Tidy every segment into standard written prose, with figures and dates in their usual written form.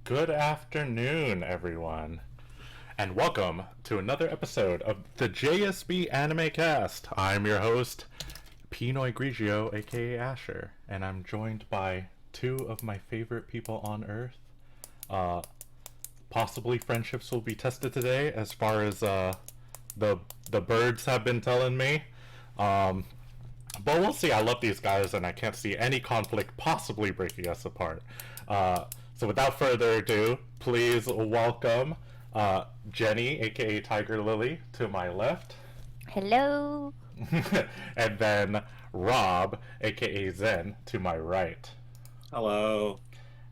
Good afternoon, everyone, and welcome to another episode of the JSB Anime Cast. I'm your host, Pinoy Grigio, aka Asher, and I'm joined by two of my favorite people on Earth. Possibly friendships will be tested today, as far as the birds have been telling me. But we'll see. I love these guys, and I can't see any conflict possibly breaking us apart. So without further ado, please welcome Jenny, aka Tiger Lily, to my left. Hello. And then Rob, aka Zen, to my right. Hello.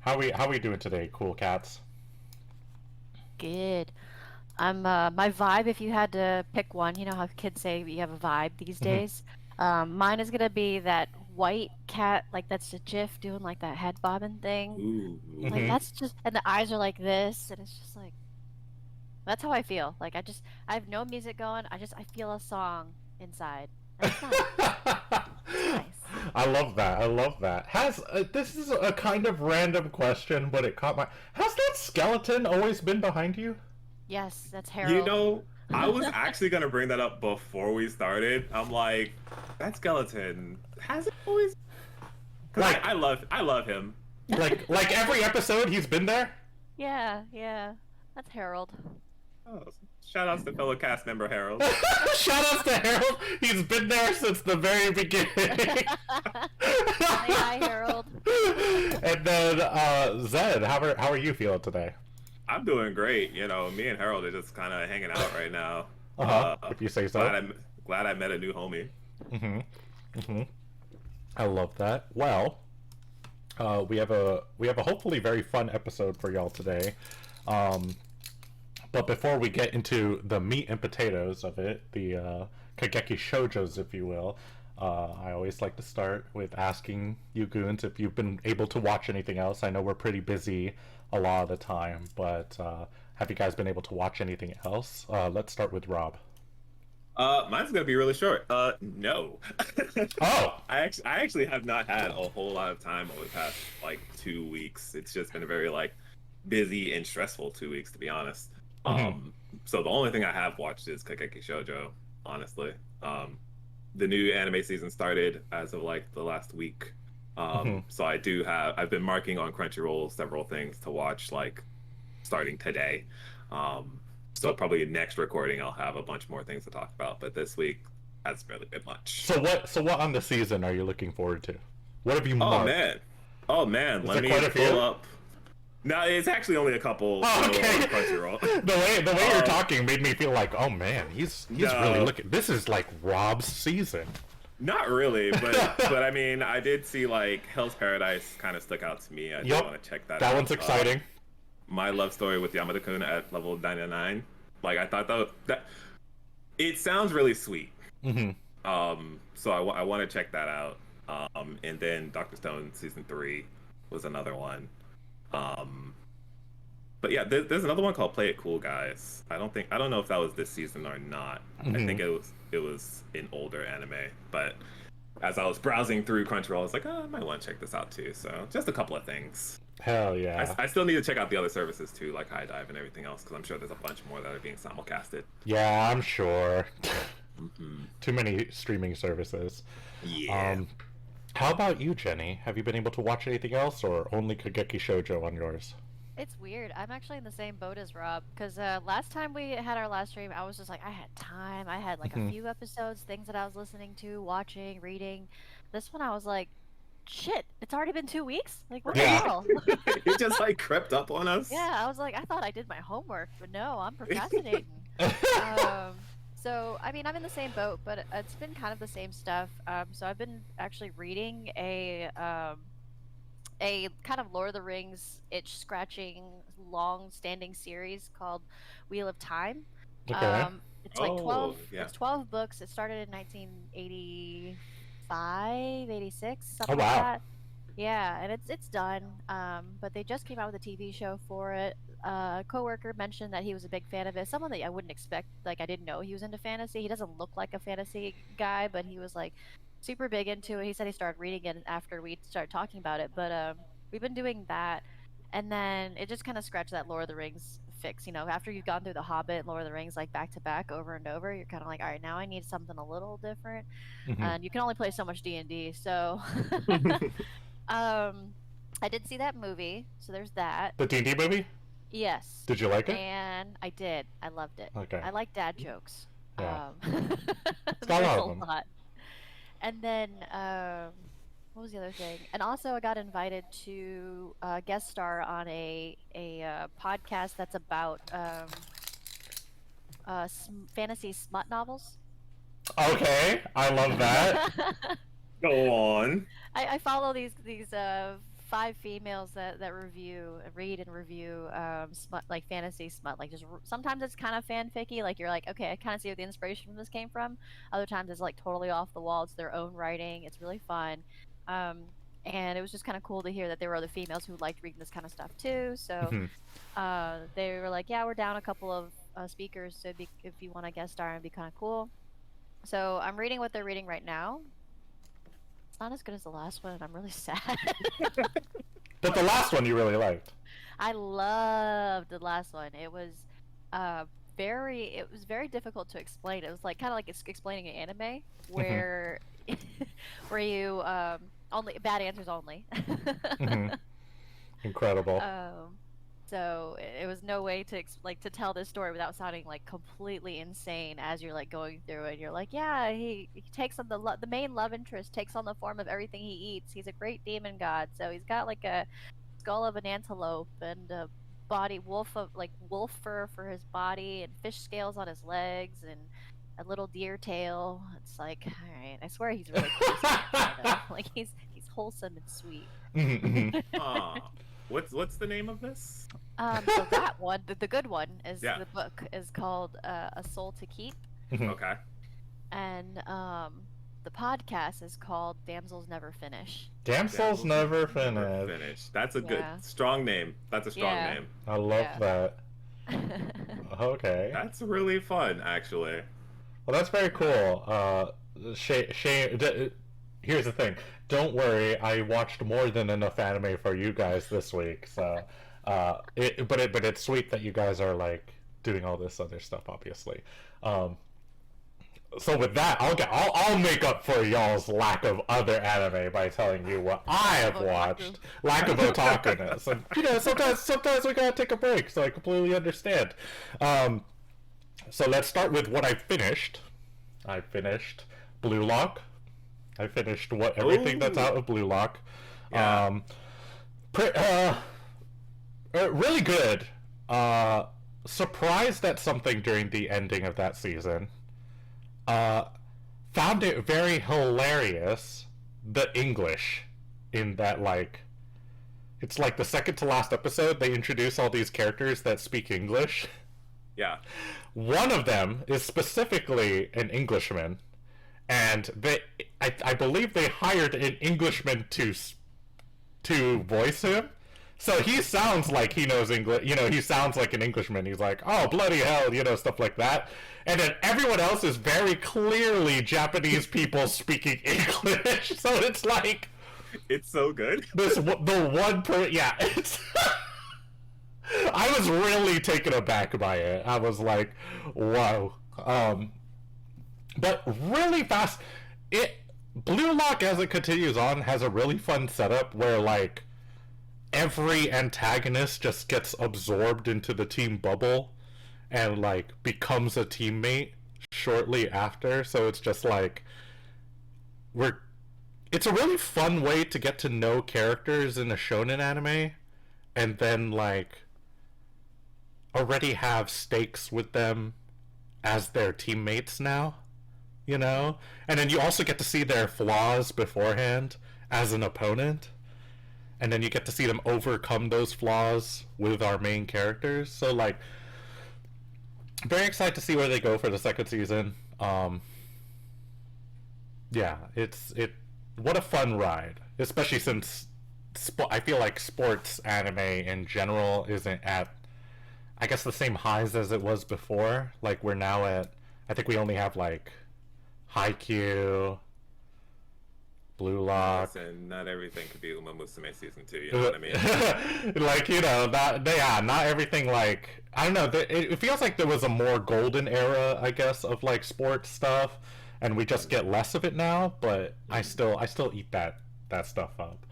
How we doing today, cool cats? Good. I'm my vibe, if you had to pick one, you know how kids say you have a vibe these days. Mine is gonna be that white cat, like that's a GIF doing like that head bobbing thing. Ooh. Like that's just, and the eyes are like this, and it's just like that's how I feel. Like I have no music going. I feel a song inside. And it's nice. It's nice. I love that. I love that. Has this is a kind of random question, but it caught my. Has that skeleton always been behind you? Yes, that's Harold. You know, I was actually gonna bring that up before we started. I'm like, that skeleton has it always. Like- I love him. Like every episode he's been there. Yeah, that's Harold. Oh, shout outs to fellow cast member Harold. Shout out to Harold. He's been there since the very beginning. Hi, Harold. And then Zed, how are you feeling today? I'm doing great. You know, me and Harold are just kind of hanging out right now. If you say so. Glad I met a new homie. I love that. Well, we have a hopefully very fun episode for y'all today. But before we get into the meat and potatoes of it, the Kageki Shoujos, if you will, I always like to start with asking you goons if you've been able to watch anything else. I know we're pretty busy a lot of the time, but have you guys been able to watch anything else? Let's start with Rob. Mine's gonna be really short. No. Oh. I actually have not had a whole lot of time over the past like 2 weeks. It's just been a very like busy and stressful 2 weeks, to be honest. So the only thing I have watched is Kageki Shoujo, honestly. The new anime season started as of like the last week. So I've been marking on Crunchyroll several things to watch, like starting today. So probably next recording I'll have a bunch more things to talk about, but this week hasn't really been much. So what on the season are you looking forward to? What have you marked? Oh man, Is let there me quite a few? pull up. No, it's actually only a couple. Oh, okay. On Crunchyroll. the way you're talking made me feel like, oh man, he's No. really looking. This is like Rob's season. Not really, but I mean, I did see like Hell's Paradise kind of stuck out to me. I do want to check that out. That one's exciting. My love story with Yamada-kun at level 99. Like I thought that it sounds really sweet. So I want to check that out. And then Dr. Stone season 3 was another one. But yeah, there's another one called Play It Cool, guys. I don't know if that was this season or not. I think it was an older anime. But as I was browsing through Crunchyroll, I was like, I might want to check this out too. So just a couple of things. Hell yeah. I still need to check out the other services too, like High Dive and everything else, because I'm sure there's a bunch more that are being simulcasted. Yeah, I'm sure. Too many streaming services. Yeah. How about you, Jenny? Have you been able to watch anything else, or only Kageki Shoujo on yours? It's weird. I'm actually in the same boat as Rob, because last time we had our last stream, I was just like, I had time. I had like a few episodes, things that I was listening to, watching, reading. This one, I was like, shit, it's already been 2 weeks? Like, what the hell? It just like crept up on us. Yeah, I was like, I thought I did my homework, but no, I'm procrastinating. So, I mean, I'm in the same boat, but it's been kind of the same stuff. So I've been actually reading a kind of Lord of the Rings itch-scratching, long-standing series called Wheel of Time. Okay. It's like 12. Yeah. It's 12 books. It started in 1985, 86, Oh, something wow. like that. Yeah, and it's done. But they just came out with a TV show for it. A coworker mentioned that he was a big fan of it. Someone that I wouldn't expect. Like, I didn't know he was into fantasy. He doesn't look like a fantasy guy, but he was like super big into it. He said he started reading it after we started talking about it. But we've been doing that, And then it just kind of scratched that Lord of the Rings fix. You know, after you've gone through The Hobbit and Lord of the Rings like back to back over and over, you're kind of like, all right, now I need something a little different. Hmm. And you can only play so much D&D, so I did see that movie, so there's that. The D&D movie? Yes. Did you like it? And I did. I loved it. Okay. I like dad jokes. Yeah. It's got a lot there's of a them. lot. And then what was the other thing? And also I got invited to guest star on a podcast that's about fantasy smut novels. Okay, I love that. Go on. I follow these 5 females that read and review smut, like fantasy smut, like just sometimes it's kind of fanficky, like you're like, okay, I kind of see where the inspiration from this came from. Other times it's like totally off the wall, it's their own writing, it's really fun. And it was just kind of cool to hear that there were other females who liked reading this kind of stuff too. So they were like, yeah, we're down a couple of speakers, so if you want to guest star, it'd be kind of cool. So I'm reading what they're reading right now. It's not as good as the last one, and I'm really sad. But the last one you really liked. I loved the last one. It was very difficult to explain. It was like kind of like explaining an anime where where you only bad answers only. Incredible. So it was no way to to tell this story without sounding like completely insane as you're like going through it. You're like, yeah, he takes on the main love interest takes on the form of everything he eats. He's a great demon god, so he's got like a skull of an antelope and a body wolf fur for his body and fish scales on his legs and a little deer tail. It's like, all right, I swear he's really cool. Like he's wholesome and sweet. What's the name of this? So that one, the good one, is Yeah. the book is called A Soul to Keep, Okay. and the podcast is called Damsels Never Finish. Damsels Never Finish. Finish. That's a good, Yeah. strong name. That's a strong Yeah. name. I love Yeah. that. Okay. That's really fun, actually. Well, that's very cool. Here's the thing. Don't worry, I watched more than enough anime for you guys this week. So, but it's sweet that you guys are like doing all this other stuff. Obviously. So with that, I'll make up for y'all's lack of other anime by telling you what I have watched. Lack of otakuness, and sometimes we gotta take a break. So I completely understand. So let's start with what I finished. I finished Blue Lock. I finished everything that's out of Blue Lock. Yeah. Really good. Surprised at something during the ending of that season. Found it very hilarious, the English in that, like, it's like the second to last episode they introduce all these characters that speak English. Yeah. One of them is specifically an Englishman, and I believe they hired an Englishman to voice him. So he sounds like he knows English, he sounds like an Englishman. He's like, oh, bloody hell, stuff like that. And then everyone else is very clearly Japanese people speaking English. So it's like... It's so good. It's... I was really taken aback by it. I was like, wow. But really fast... Blue Lock, as it continues on, has a really fun setup where, like, every antagonist just gets absorbed into the team bubble and like becomes a teammate shortly after. So it's just like it's a really fun way to get to know characters in a shonen anime and then like already have stakes with them as their teammates now, and then you also get to see their flaws beforehand as an opponent. And then you get to see them overcome those flaws with our main characters. So, like, very excited to see where they go for the second season. Yeah, what a fun ride. Especially since I feel like sports anime in general isn't at, I guess, the same highs as it was before. Like, we're now at, I think we only have, like, Haikyuu, Blue Lock. Listen, not everything could be Uma Musume season 2. You know what I mean? Like, you know, not everything. Like, I don't know. It feels like there was a more golden era, I guess, of like sports stuff, and we just get less of it now. But I still eat that stuff up.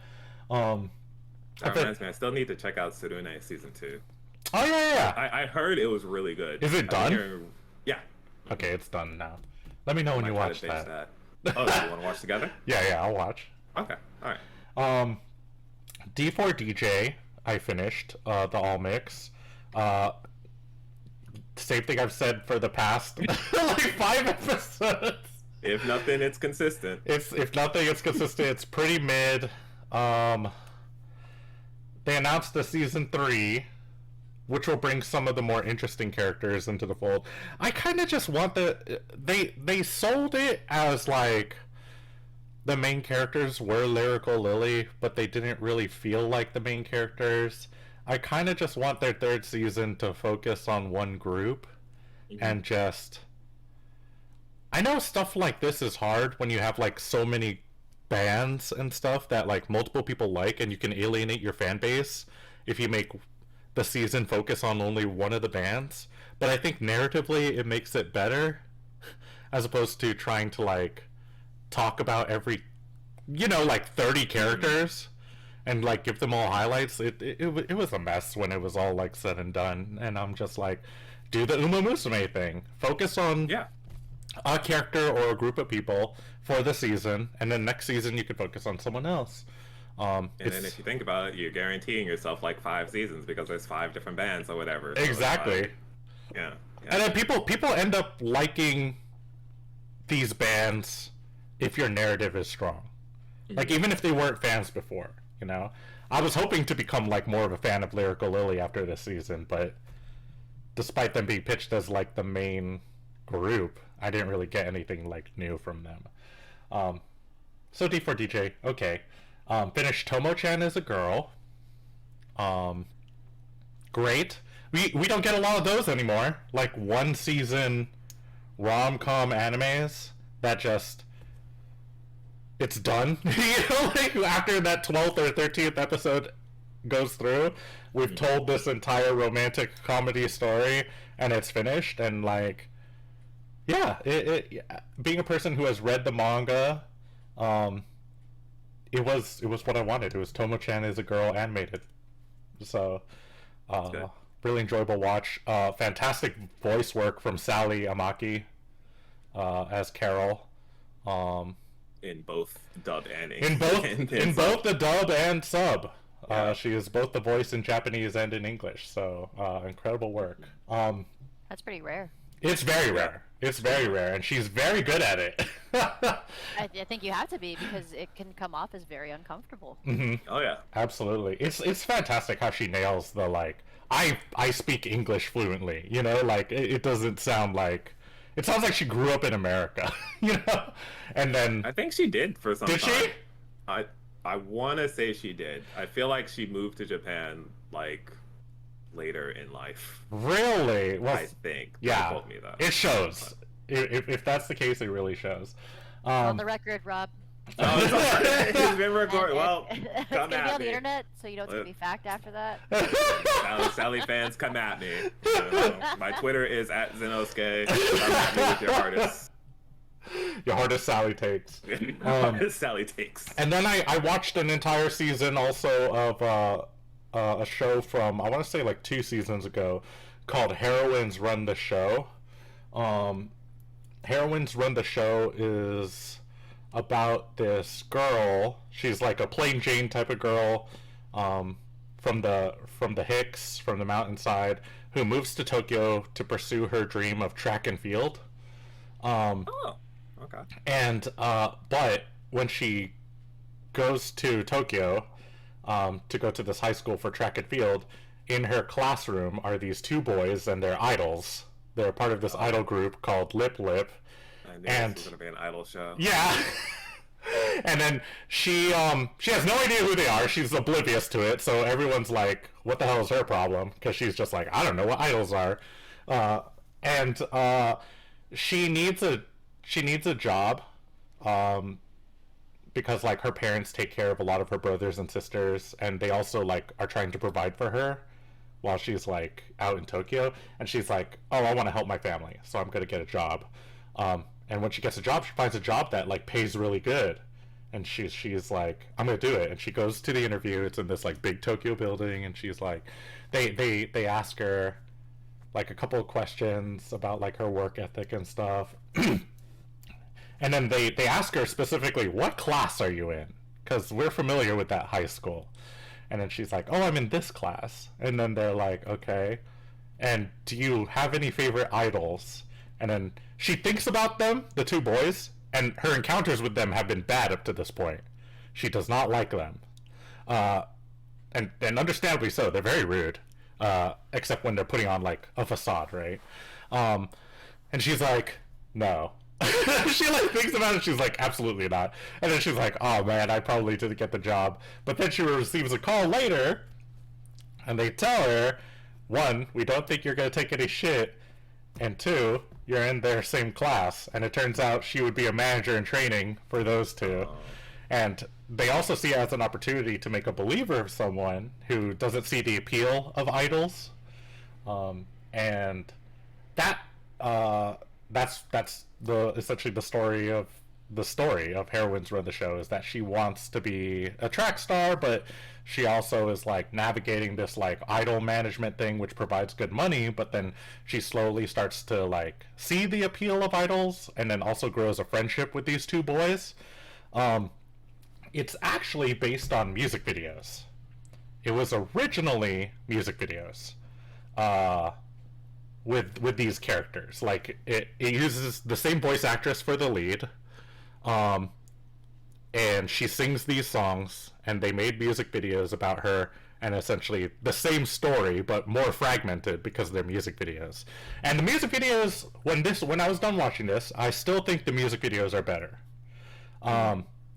That reminds me, I still need to check out Tsurune season 2. Oh yeah. I heard it was really good. Is it done? Yeah. Okay, it's done now. Let me know when you watch that. Oh, do you want to watch together? Yeah, I'll watch. Okay, all right. D4DJ, I finished the all mix. Same thing I've said for the past like 5 episodes. If nothing, it's consistent. If nothing, it's consistent. It's pretty mid. They announced the season 3, which will bring some of the more interesting characters into the fold. I kind of just want they sold it as like the main characters were Lyrical Lily, but they didn't really feel like the main characters. I kind of just want their 3rd season to focus on one group and just... I know stuff like this is hard when you have like so many bands and stuff that like multiple people like, and you can alienate your fan base if you make the season focus on only one of the bands. But I think narratively it makes it better, as opposed to trying to like talk about every, you know, like 30 characters and like give them all highlights. It was a mess when it was all like said and done, and I'm just like, do the Uma Musume thing, focus on a character or a group of people for the season, and then next season you could focus on someone else. And then if you think about it, you're guaranteeing yourself like 5 seasons because there's 5 different bands or whatever. So exactly. Yeah. And then people end up liking these bands if your narrative is strong. Like, even if they weren't fans before, you know? I was hoping to become like more of a fan of Lyrical Lily after this season, but despite them being pitched as like the main group, I didn't really get anything like new from them. So D4DJ, okay. Finished Tomo-chan as a girl. Great. We don't get a lot of those anymore. Like one season rom-com animes that just, it's done. You know, like after that 12th or 13th episode goes through, we've told this entire romantic comedy story and it's finished. And like, yeah, being a person who has read the manga, it was what I wanted. It was Tomo-chan as a girl animated. So, really enjoyable watch. Fantastic voice work from Sally Amaki as Carol. In both dub and in both the dub and sub. She is both the voice in Japanese and in English. So incredible work. That's pretty rare. It's very rare. It's very rare, and she's very good at it. I think you have to be, because it can come off as very uncomfortable. Oh yeah, absolutely. It's fantastic how she nails the like. I speak English fluently. You know, like it doesn't sound like. It sounds like she grew up in America. You know, and then I think she did for some time. Did she? I want to say she did. I feel like she moved to Japan like later in life. Really? Well, I think. Yeah. Told me that. It shows. If that's the case, it really shows. On the record, Rob. Oh, it's been recorded. Well, it's come gonna be at on the me. internet, so you know it's gonna be fact after that. Sally fans, come at me. You know, my Twitter is @Zenosuke. Come at me with your hardest. Your hardest Sally takes. Hardest Sally takes. And then I watched an entire season also of a show from, I want to say like 2 seasons ago, called Heroines Run the Show. Heroines Run the Show is about this girl. She's like a plain Jane type of girl, from the Hicks, from the mountainside, who moves to Tokyo to pursue her dream of track and field. Oh, okay. And but when she goes to Tokyo to go to this high school for track and field, in her classroom are these 2 boys and they're idols. They're part of this idol group called Lip Lip. I knew And this was gonna be an idol show. yeah. And then she has no idea who they are. She's oblivious to it. So everyone's like, "What the hell is her problem?" Because she's just like, "I don't know what idols are." And she needs a job, because like her parents take care of a lot of her brothers and sisters, and they also like are trying to provide for her while she's like out in Tokyo. And she's like, oh, I want to help my family, so I'm gonna get a job. And when she gets a job, she finds a job that like pays really good, and she's like, I'm gonna do it. And she goes to the interview. It's in this like big Tokyo building, and she's like, they ask her like a couple of questions about like her work ethic and stuff. And then they ask her specifically, what class are you in? Because we're familiar with that high school. And then she's like, oh, I'm in this class. And then they're like, okay. And do you have any favorite idols? And then she thinks about them, the two boys, and her encounters with them have been bad up to this point. She does not like them. And understandably so. They're very rude. Except when they're putting on like a facade, right? And she's like, no. She like thinks about it. She's like, absolutely not. And then she's like, oh man, I probably didn't get the job. But then she receives a call later, and they tell her, one, we don't think you're gonna take any shit, and two, you're in their same class. And it turns out she would be a manager in training for those two. And they also see it as an opportunity to make a believer of someone who doesn't see the appeal of idols. And that's essentially the story of Heroines Run the Show, is that she wants to be a track star, but she also is like navigating this like idol management thing, which provides good money, but then she slowly starts to like see the appeal of idols, and then also grows a friendship with these two boys. It's actually based on music videos. It was originally music videos. With these characters. Like, it uses the same voice actress for the lead, and she sings these songs, and they made music videos about her, and essentially the same story, but more fragmented because they're music videos. And the music videos, when I was done watching this, I still think the music videos are better.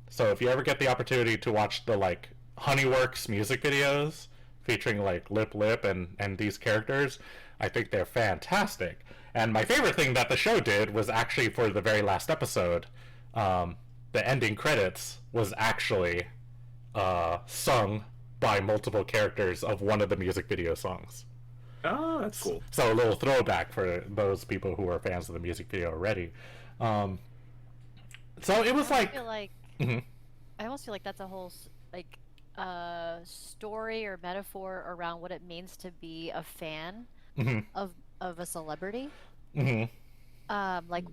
So if you ever get the opportunity to watch the, like, Honeyworks music videos, featuring, like, Lip and these characters, I think they're fantastic. And my favorite thing that the show did was actually, for the very last episode, the ending credits was actually sung by multiple characters of one of the music video songs. Oh, that's cool. So a little throwback for those people who are fans of the music video already. So it was like... I almost feel like that's a whole like story or metaphor around what it means to be a fan of a celebrity. Like,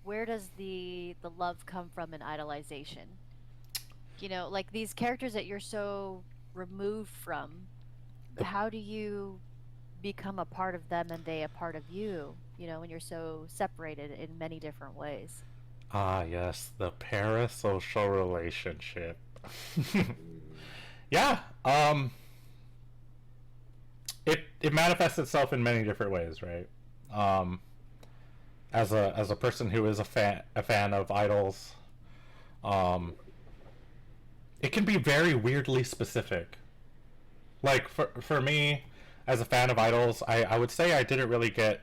where does the love come from in idolization? You know, like these characters that you're so removed from, how do you become a part of them and they a part of you, you know, when you're so separated in many different ways? Ah, yes, the parasocial relationship. Yeah, it manifests itself in many different ways, right? As a person who is a fan of idols, it can be very weirdly specific. Like for me, as a fan of idols, I would say I didn't really get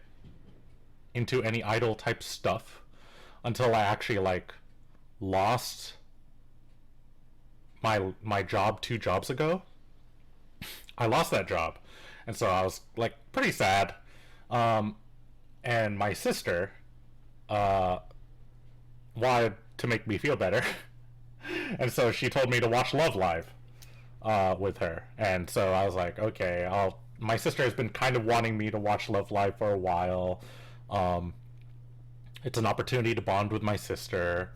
into any idol type stuff until I actually like lost my job 2 jobs ago. I lost that job, and so I was like pretty sad. And my sister wanted to make me feel better, and so she told me to watch Love Live with her. And so I was like, okay, my sister has been kind of wanting me to watch Love Live for a while. It's an opportunity to bond with my sister,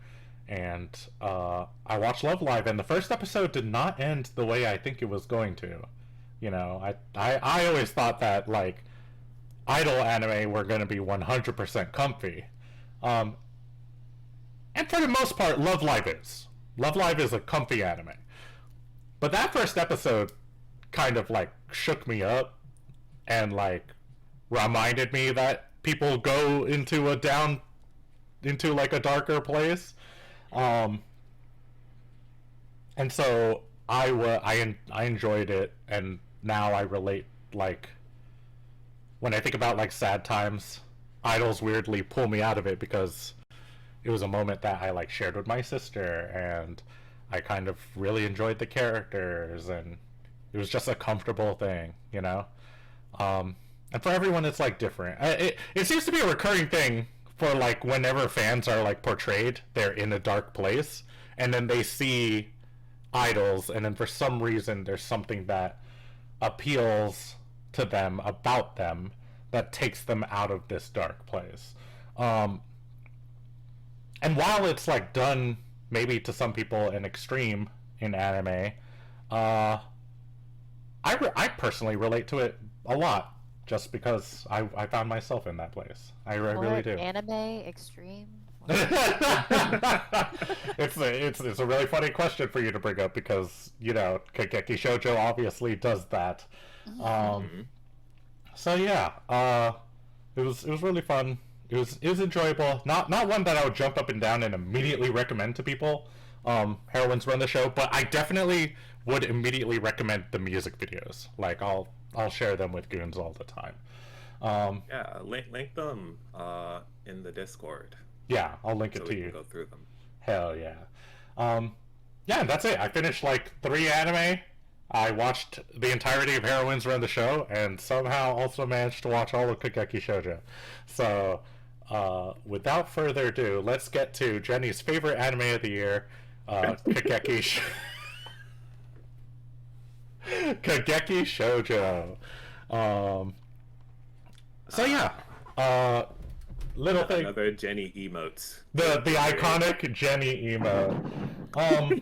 and I watched Love Live, and the first episode did not end the way I think it was going to. You know, I always thought that, like, idol anime were going to be 100% comfy. And for the most part, Love Live is. Love Live is a comfy anime. But that first episode kind of, like, shook me up and, like, reminded me that people go into like a darker place. And so I enjoyed it, and now I relate, like, when I think about like sad times, idols weirdly pull me out of it because it was a moment that I like shared with my sister, and I kind of really enjoyed the characters, and it was just a comfortable thing, you know. And for everyone, it's like different. It seems to be a recurring thing for like whenever fans are like portrayed, they're in a dark place, and then they see idols, and then for some reason there's something that appeals to them about them that takes them out of this dark place. And while it's like done maybe to some people an extreme in anime, I personally relate to it a lot just because I found myself in that place. I really do. Anime extreme? It's a really funny question for you to bring up because, you know, Kageki Shoujo obviously does that. So yeah, it was really fun. It was enjoyable. Not one that I would jump up and down and immediately recommend to people. Heroines Run the Show, but I definitely would immediately recommend the music videos. Like I'll share them with goons all the time. Yeah, link them in the Discord. Yeah, I'll link it so to we you. Can go through them. Hell yeah. Yeah, that's it. I finished like 3 anime. I watched the entirety of Heroines Run the Show, and somehow also managed to watch all of Kageki Shoujo. So, without further ado, let's get to Jenny's favorite anime of the year, Kageki Kageki Shoujo. So yeah, little thing. Another Jenny emotes. The iconic Jenny emote.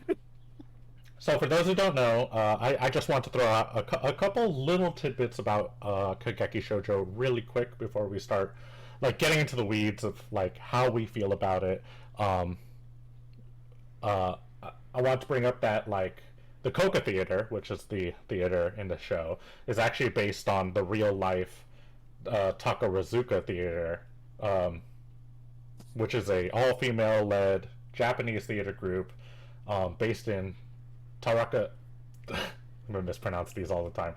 So for those who don't know, I just want to throw out a couple little tidbits about Kageki Shoujo really quick before we start like getting into the weeds of like how we feel about it. I want to bring up that like the Koka Theater, which is the theater in the show, is actually based on the real life Takarazuka Theater, which is a all-female led Japanese theater group based in Taraka. I'm gonna mispronounce these all the time.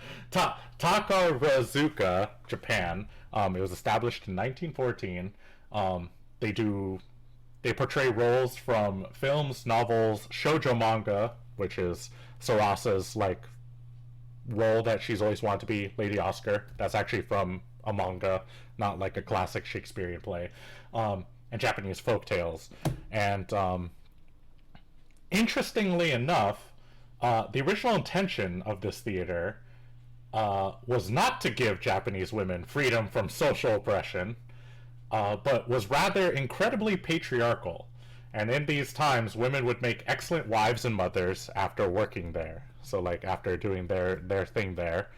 Takarazuka, Japan. It was established in 1914. They portray roles from films, novels, shoujo manga, which is Sarasa's like role that she's always wanted to be, Lady Oscar. That's actually from a manga, not like a classic Shakespearean play. And Japanese folk tales. And interestingly enough, the original intention of this theater was not to give Japanese women freedom from social oppression, but was rather incredibly patriarchal. And in these times, women would make excellent wives and mothers after working there. So, like, after doing their thing there,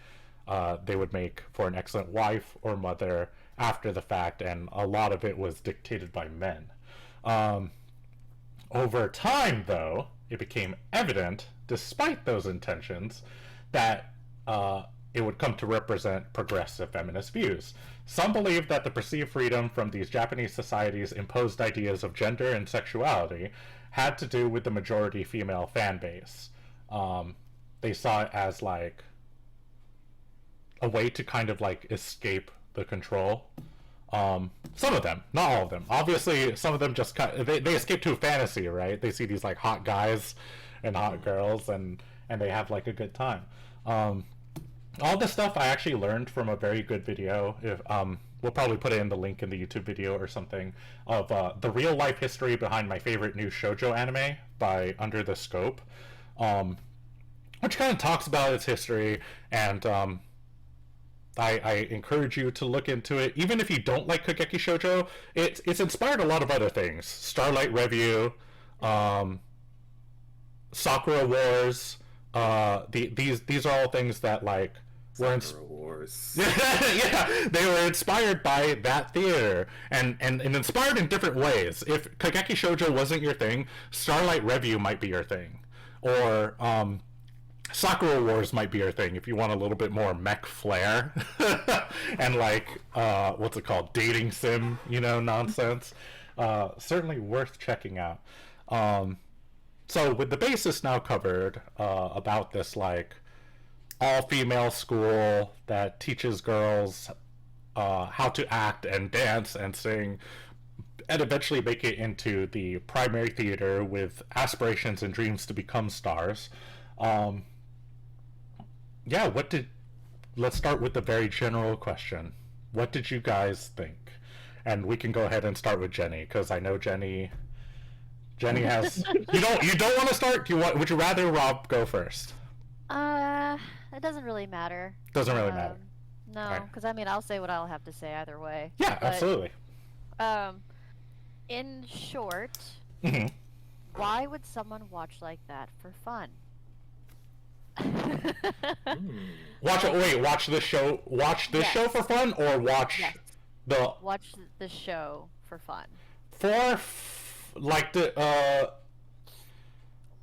they would make for an excellent wife or mother after the fact, and a lot of it was dictated by men. Over time, though, it became evident, despite those intentions, that it would come to represent progressive feminist views. Some believed that the perceived freedom from these Japanese societies' imposed ideas of gender and sexuality had to do with the majority female fan base. They saw it as like a way to kind of like escape the control. Some of them, not all of them. Obviously, some of them just they escape to a fantasy, right? They see these like hot guys and hot girls, and they have like a good time. All this stuff I actually learned from a very good video. If we'll probably put it in the link in the YouTube video or something of the real life history behind my favorite new shoujo anime by Under the Scope, which kind of talks about its history, and I encourage you to look into it. Even if you don't like Kageki Shoujo, it's inspired a lot of other things. Starlight Review, Sakura Wars. These are all things that like were Wars. yeah, they were inspired by that theater and inspired in different ways. If Kageki Shoujo wasn't your thing, Starlight Review might be your thing, or Sakura Wars might be your thing if you want a little bit more mech flair and like what's it called, dating sim, nonsense. Certainly worth checking out. So with the basis now covered about this like all-female school that teaches girls how to act and dance and sing and eventually make it into the primary theater with aspirations and dreams to become stars. Um, yeah, let's start with the very general question. What did you guys think? And we can go ahead and start with Jenny, because I know Jenny has. You don't want to start? Would you rather Rob go first? It doesn't really matter. Doesn't really matter. No, Alright. because I mean, I'll say what I'll have to say either way. Yeah, But, absolutely. In short, Hmm. why would someone watch like that for fun? Watch this show. Watch this Yes. show for fun, or watch Yes. the Watch the show for fun. like the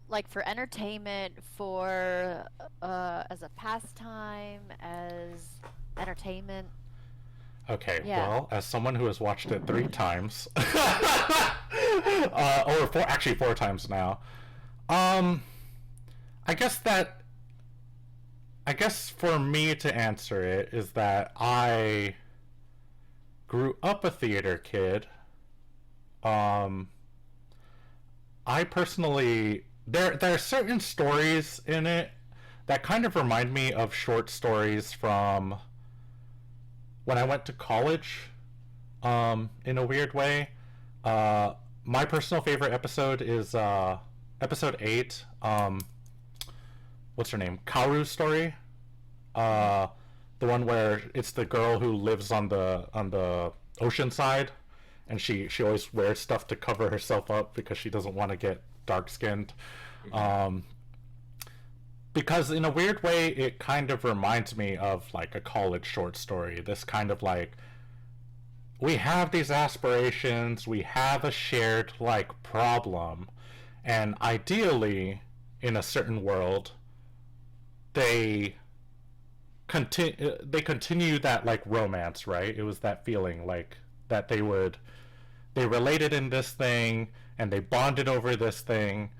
Like for entertainment, for as a pastime, as entertainment. Okay, Yeah. well, as someone who has watched it 3 times, or four times now, I guess for me to answer it is that I grew up a theater kid. I personally, there are certain stories in it that kind of remind me of short stories from when I went to college, in a weird way. My personal favorite episode is episode 8. What's her name? Kaoru's story. The one where it's the girl who lives on the ocean side, and she always wears stuff to cover herself up because she doesn't want to get dark skinned. Because in a weird way, it kind of reminds me of like a college short story. This kind of like, we have these aspirations, we have a shared like problem, and ideally, in a certain world, they continue that like romance, right? It was that feeling like that they related in this thing and they bonded over this thing,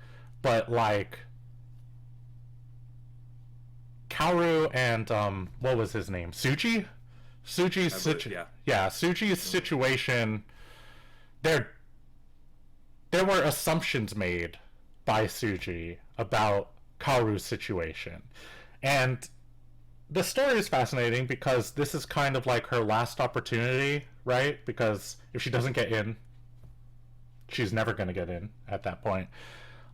but like Kaoru and what was his name? Suji's situation, there were assumptions made by Suji about Kaoru's situation. And the story is fascinating because this is kind of like her last opportunity, right? Because if she doesn't get in, she's never going to get in at that point.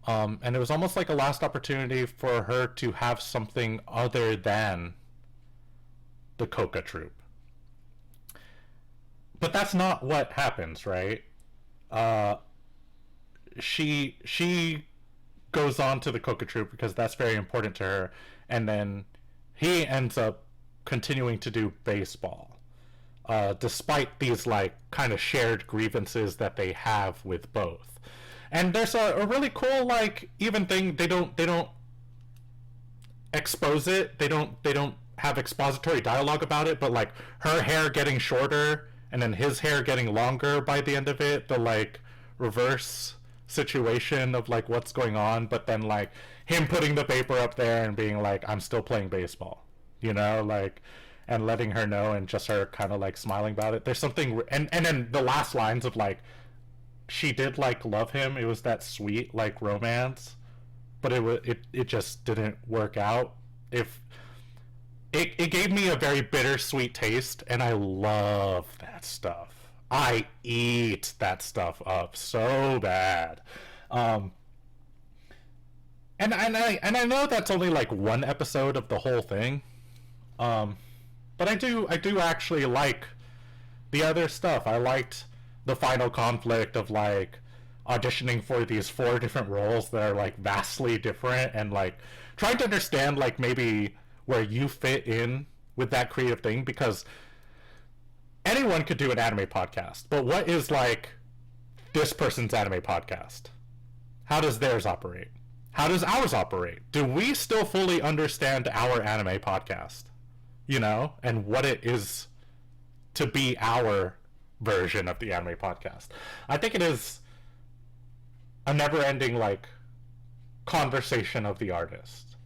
And it was almost like a last opportunity for her to have something other than the Coca troupe. But that's not what happens, right? She goes on to the Coca troupe because that's very important to her, and then he ends up continuing to do baseball, despite these like kind of shared grievances that they have with both. And there's a really cool like even thing. They don't expose it. They don't have expository dialogue about it. But like her hair getting shorter and then his hair getting longer by the end of it. The like reverse situation of like what's going on. But then like him putting the paper up there and being like, I'm still playing baseball, you know, like, and letting her know, and just her kind of like smiling about it. There's something, and then the last lines of like, she did like love him. It was that sweet like romance, but it just didn't work out. If it gave me a very bittersweet taste, and I love that stuff. I eat that stuff up so bad. And I know that's only like one episode of the whole thing. But I do actually like the other stuff. I liked the final conflict of like auditioning for these 4 different roles that are like vastly different, and like trying to understand like maybe where you fit in with that creative thing, because anyone could do an anime podcast, but what is like this person's anime podcast? How does theirs operate? How does ours operate? Do we still fully understand our anime podcast? You know, and what it is to be our version of the anime podcast. I think it is a never-ending like conversation of the artist,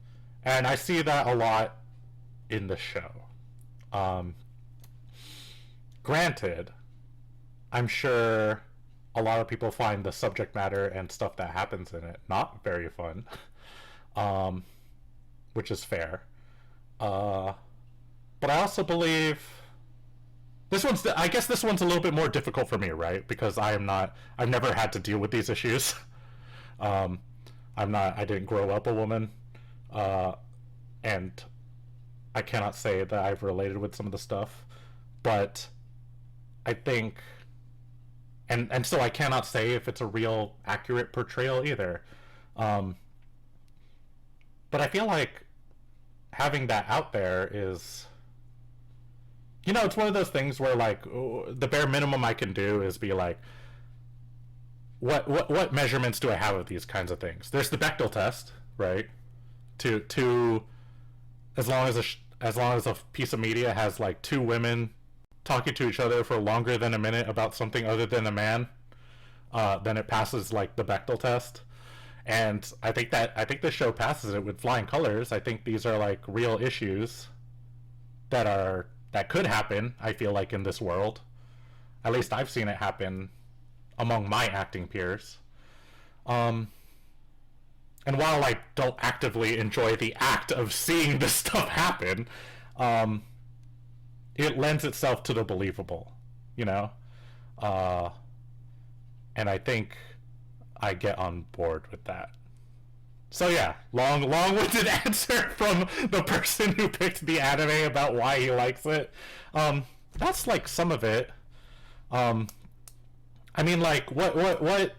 and I see that a lot in the show. Granted, I'm sure a a lot of people find the subject matter and stuff that happens in it not very fun, which is fair. But I also believe I guess this one's a little bit more difficult for me, right? Because I've never had to deal with these issues. I didn't grow up a woman, and I cannot say that I've related with some of the stuff, but I think, and so I cannot say if it's a real accurate portrayal either. But I feel like having that out there is, it's one of those things where, like, the bare minimum I can do is be like, what measurements do I have of these kinds of things? There's the Bechdel test, right? To as long as a piece of media has like two women talking to each other for longer than a minute about something other than a man, then it passes like the Bechdel test. And I think the show passes it with flying colors. I think these are like real issues that could happen, I feel like, in this world. At least I've seen it happen among my acting peers. And while I don't actively enjoy the act of seeing this stuff happen, it lends itself to the believable, and I think I get on board with that. So yeah, long-winded answer from the person who picked the anime about why he likes it. That's like some of it. I mean, like, what?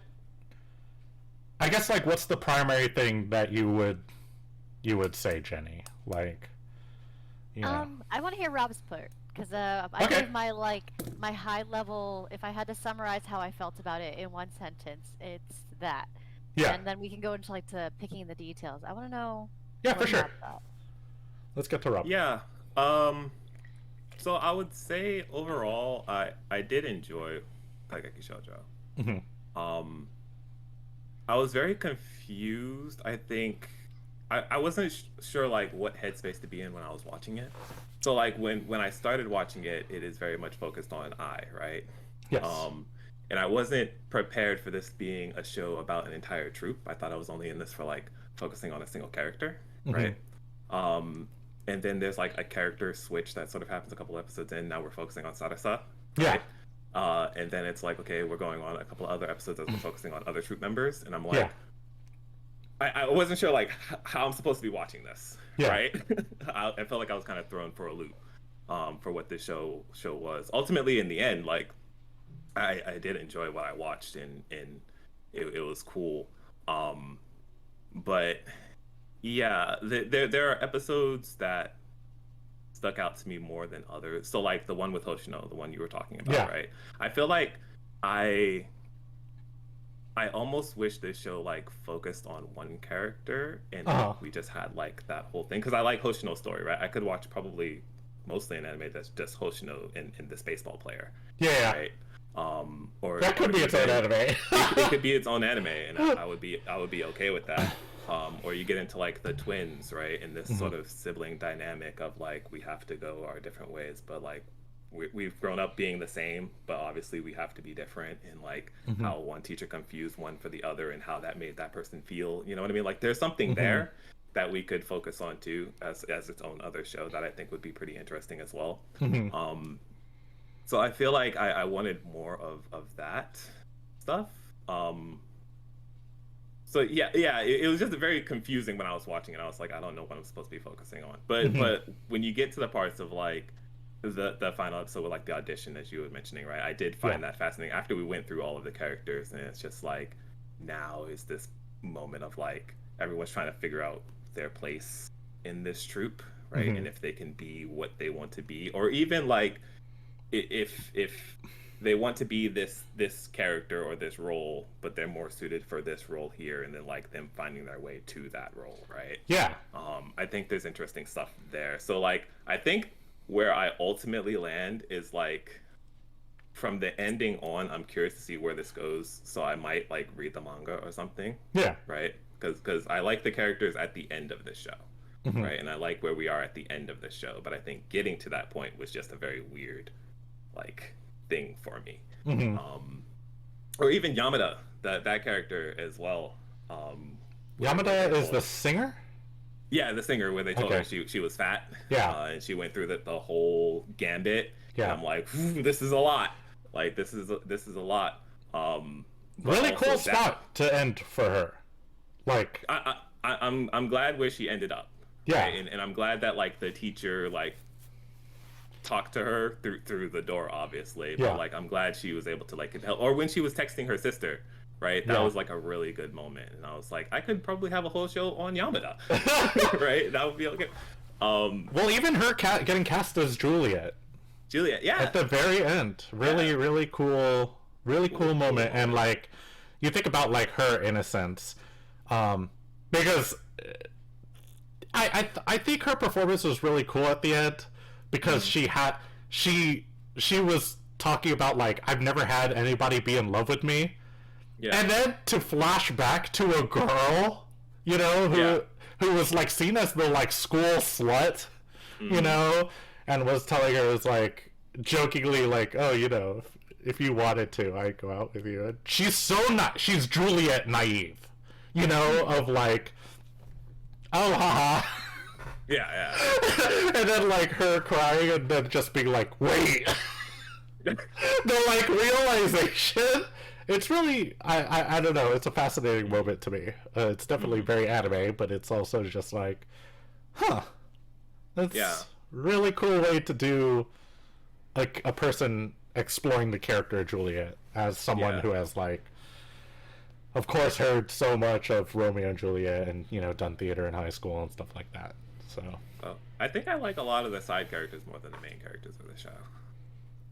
I guess, like, what's the primary thing that you would say, Jenny? Like, I want to hear Rob's part, because I Okay. gave my high level. If I had to summarize how I felt about it in one sentence, it's that. Yeah. And then we can go into like to picking the details. I want to know. Yeah, what for sure. Rob thought. Let's get to Rob. Yeah. So I would say overall, I did enjoy Kageki Shoujo. Mm-hmm. I was very confused. I think I wasn't sure like what headspace to be in when I was watching it. So like when I started watching it, it is very much focused on right? Yes. And I wasn't prepared for this being a show about an entire troupe. I thought I was only in this for like focusing on a single character, right? And then there's like a character switch that sort of happens a couple episodes in. Now we're focusing on Sarasa. Yeah. Right? And then it's like, okay, we're going on a couple of other episodes as we're focusing on other troupe members. And I'm like, I wasn't sure like how I'm supposed to be watching this, right? I felt like I was kind of thrown for a loop for what this show was. Ultimately, in the end, like I did enjoy what I watched, and it was cool. But yeah, there are episodes that stuck out to me more than others. So like the one with Hoshino, the one you were talking about, right? I feel like I almost wish this show like focused on one character and like, we just had like that whole thing, because I like Hoshino's story, right? I could watch probably mostly an anime that's just Hoshino and this baseball player. Yeah. Right. Or that could be its own anime. it could be its own anime, and I would be okay with that. Or you get into like the twins, right? And this sort of sibling dynamic of like we have to go our different ways, but like we've grown up being the same, but obviously we have to be different, and like how one teacher confused one for the other and how that made that person feel. You know what I mean? Like there's something there that we could focus on too as its own other show that I think would be pretty interesting as well. So I feel like I wanted more of that stuff. So yeah, it was just very confusing when I was watching it. I was like, I don't know what I'm supposed to be focusing on. But when you get to the parts of like the final episode with like the audition, as you were mentioning, right? I did find that fascinating after we went through all of the characters, and it's just like now is this moment of like everyone's trying to figure out their place in this troupe, right? And if they can be what they want to be, or even like if they want to be this character or this role, but they're more suited for this role here, and then like them finding their way to that role, right? Yeah. I think there's interesting stuff there. So like I think where I ultimately land is like from the ending on, I'm curious to see where this goes. So I might like read the manga or something. Yeah. Right? Because I like the characters at the end of the show. Right? And I like where we are at the end of the show. But I think getting to that point was just a very weird like thing for me. or even Yamada, that character as well. Where Yamada they is told the singer? Yeah, the singer, when they told her Okay. she was fat, Yeah. and she went through the whole gambit, and Yeah. I'm like, "Phew, this is a lot. Like this is a lot. But Really also cool spot to end for her. Like, I'm glad where she ended up. yeah. Right? And I'm glad that like the teacher like talked to her through the door, obviously. But Yeah. like I'm glad she was able to like help. Or when she was texting her sister, right? That Yeah. was like a really good moment, and I was like, I could probably have a whole show on Yamada, right? That would be okay. Well, even her getting cast as Juliet Juliet, yeah, at the very end, really, Yeah. really cool, really cool moment. And moment. like, you think about like her innocence, because I think her performance was really cool at the end because she was talking about like, I've never had anybody be in love with me. yeah, And then to flash back to a girl, you know, who was like seen as the like school slut, you know, and was telling her, was like jokingly like, oh, you know, if you wanted to, I'd go out with you. And she's so not. She's Juliet naive, you know, of like, oh, haha. yeah, And then like her crying and then just being like, wait. The like realization, it's really I don't know, it's a fascinating moment to me. It's definitely very anime, but it's also just like, huh, that's Yeah. really cool way to do like a person exploring the character Juliet as someone Yeah. who has like, of course, heard so much of Romeo and Juliet and, you know, done theater in high school and stuff like that. So Well, I think I like a lot of the side characters more than the main characters of the show.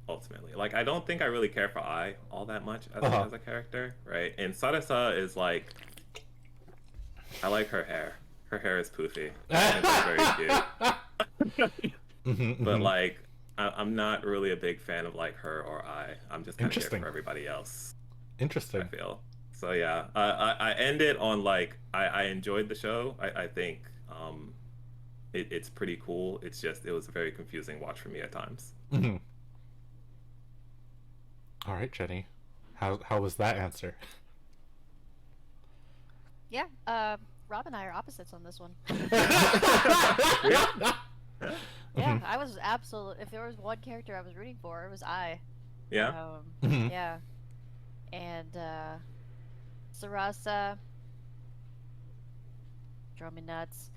Ultimately, like I don't think I really care for Ai all that much as a character, right? And Sarasa is like, I like her hair. Her hair is poofy. It's very cute. But like, I'm not really a big fan of like her or Ai. I'm just kind of here Interesting. for everybody else. Interesting. I feel. So yeah, I ended on like I enjoyed the show. I think it's pretty cool. It's just it was a very confusing watch for me at times. Mm-hmm. All right, Jenny, how was that answer? Yeah, Rob and I are opposites on this one. Yeah, I was absolutely. If there was one character I was rooting for, it was I. Yeah. Mhm. Yeah, and Sarasa drove me nuts.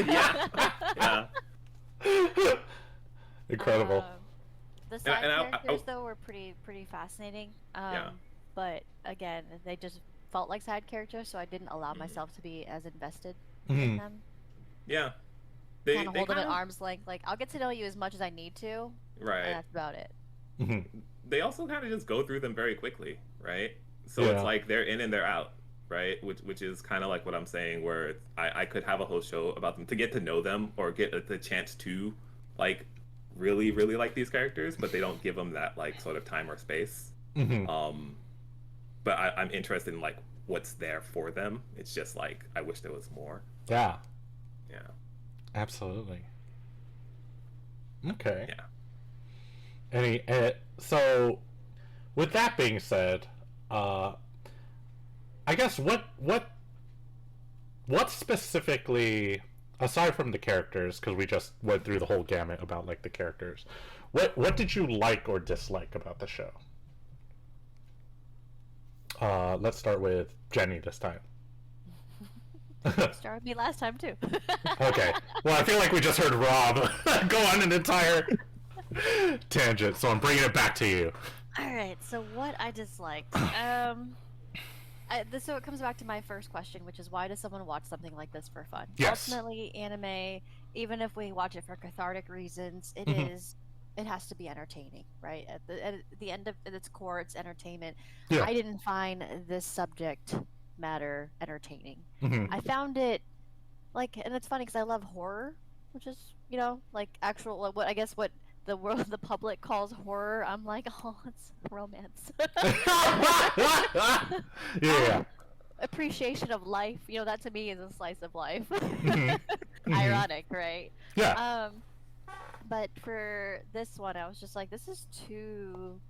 Yeah. Incredible. The side and characters though were pretty fascinating. Yeah. But again, they just felt like side characters, so I didn't allow myself to be as invested Mhm. in them. Yeah. Kind of hold them at arm's length. Like, I'll get to know you as much as I need to, Right. and that's about it. Mhm. They also kind of just go through them very quickly, right? So Yeah. it's like they're in and they're out, right? Which is kind of like what I'm saying, where I could have a whole show about them to get to know them or get the chance to like really like these characters, but they don't give them that like sort of time or space. Mhm. But I'm interested in like what's there for them. It's just like I wish there was more. Yeah, Yeah. absolutely. Okay. Yeah. So, with that being said, I guess what specifically, aside from the characters, because we just went through the whole gamut about like the characters, what did you like or dislike about the show? Let's start with Jenny this time. Started me last time too. Okay. Well, I feel like we just heard Rob go on an entire tangent, so I'm bringing it back to you. All right. So what I disliked. So it comes back to my first question, which is why does someone watch something like this for fun? Yes. Ultimately, anime, even if we watch it for cathartic reasons, it has to be entertaining, right? At the end of its core, it's entertainment. Yeah. I didn't find this subject matter entertaining. Mhm. I found it like, and it's funny because I love horror, which is, you know, like actual what I guess what the public calls horror. I'm like, oh, it's romance. Yeah. Appreciation of life, you know, that to me is a slice of life. Mhm. Ironic, right? Yeah. But for this one, I was just like, this is too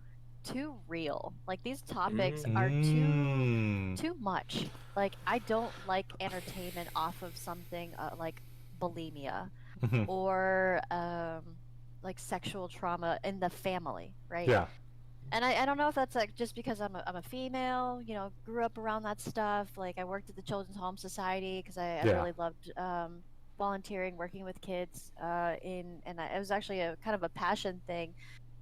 too real. Like these topics Mm. are Mm. too much. Like I don't like entertainment off of something like bulimia Mhm. or like sexual trauma in the family, right? Yeah. And I don't know if that's like just because I'm a female, you know, grew up around that stuff. Like I worked at the Children's Home Society because I Yeah. really loved volunteering, working with kids. It was actually a kind of a passion thing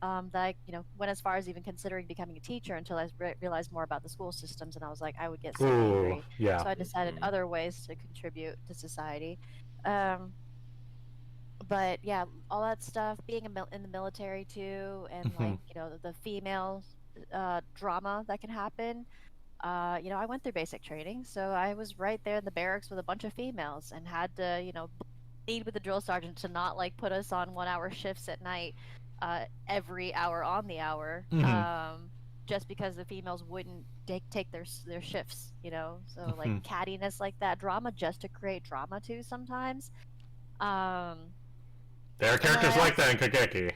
that I, you know, went as far as even considering becoming a teacher until I realized more about the school systems, and I was like, I would get so Ooh. angry. Yeah. So I decided Mhm. other ways to contribute to society. Um, but yeah, all that stuff, being in the military too, and like Mhm. you know the female drama that can happen. You know, I went through basic training, so I was right there in the barracks with a bunch of females and had to, you know, plead with the drill sergeant to not like put us on 1 hour shifts at night, every hour on the hour, Mhm. just because the females wouldn't take their shifts, you know. So like Mhm. cattiness like that, drama just to create drama too sometimes. Um, There are and then characters I like also that in Kageki.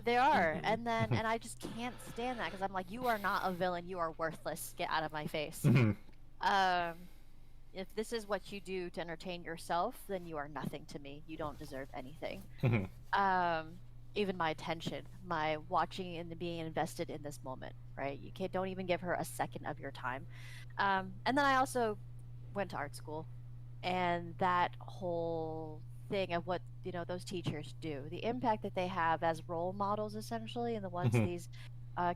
they are, Mhm. and I just can't stand that because I'm like, you are not a villain, you are worthless. Get out of my face. Mhm. Um, if this is what you do to entertain yourself, then you are nothing to me. You don't deserve anything. Mhm. Um, even my attention, my watching and being invested in this moment, right? You can't don't even give her a second of your time. And then I also went to art school, and that whole thing of what you know those teachers do, the impact that they have as role models, essentially, and the ones Mhm. these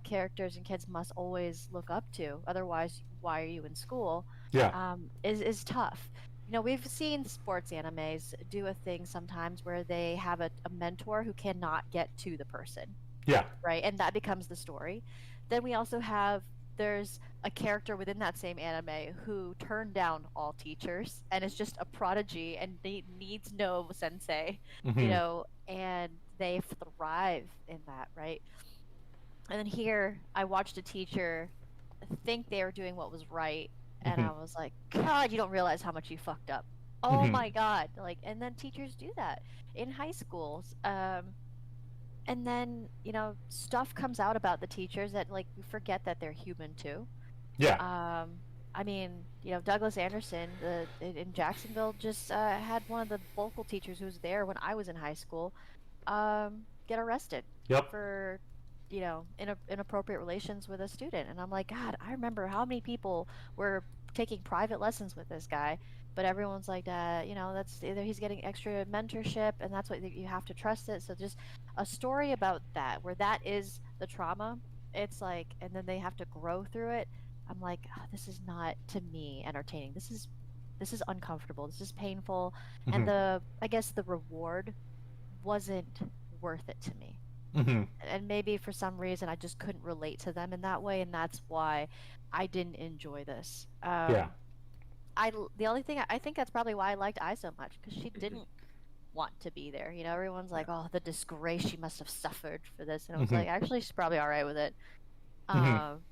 characters and kids must always look up to. Otherwise, why are you in school? Yeah. Is tough. You know, we've seen sports animes do a thing sometimes where they have a mentor who cannot get to the person, Yeah. right? And that becomes the story. Then we also have there's a character within that same anime who turned down all teachers and is just a prodigy and needs no sensei, you Mhm. know, and they thrive in that, right? And then here I watched a teacher think they were doing what was right, and Mhm. I was like, God, you don't realize how much you fucked up. Oh Mhm. my God. Like, and then teachers do that in high schools. And then, you know, stuff comes out about the teachers that like we forget that they're human too. Yeah. I mean, you know, Douglas Anderson in Jacksonville just had one of the vocal teachers who was there when I was in high school get arrested Yep. for, you know, inappropriate relations with a student. And I'm like, God, I remember how many people were taking private lessons with this guy, but everyone's like, you know, that's either he's getting extra mentorship and that's what you have to trust it. So just a story about that, where that is the trauma. It's like, and then they have to grow through it. I'm like, "Ah, this is not to me entertaining. This is uncomfortable. This is painful, and Mhm. I guess the reward wasn't worth it to me. Mhm. And maybe for some reason I just couldn't relate to them in that way, and that's why I didn't enjoy this. Yeah. The only thing I think that's probably why I liked I so much because she Mhm. didn't want to be there. You know, everyone's Yeah. like, "Oh, the disgrace she must have suffered for this," and I was Mhm. like, actually, she's probably all right with it. Mhm. Um,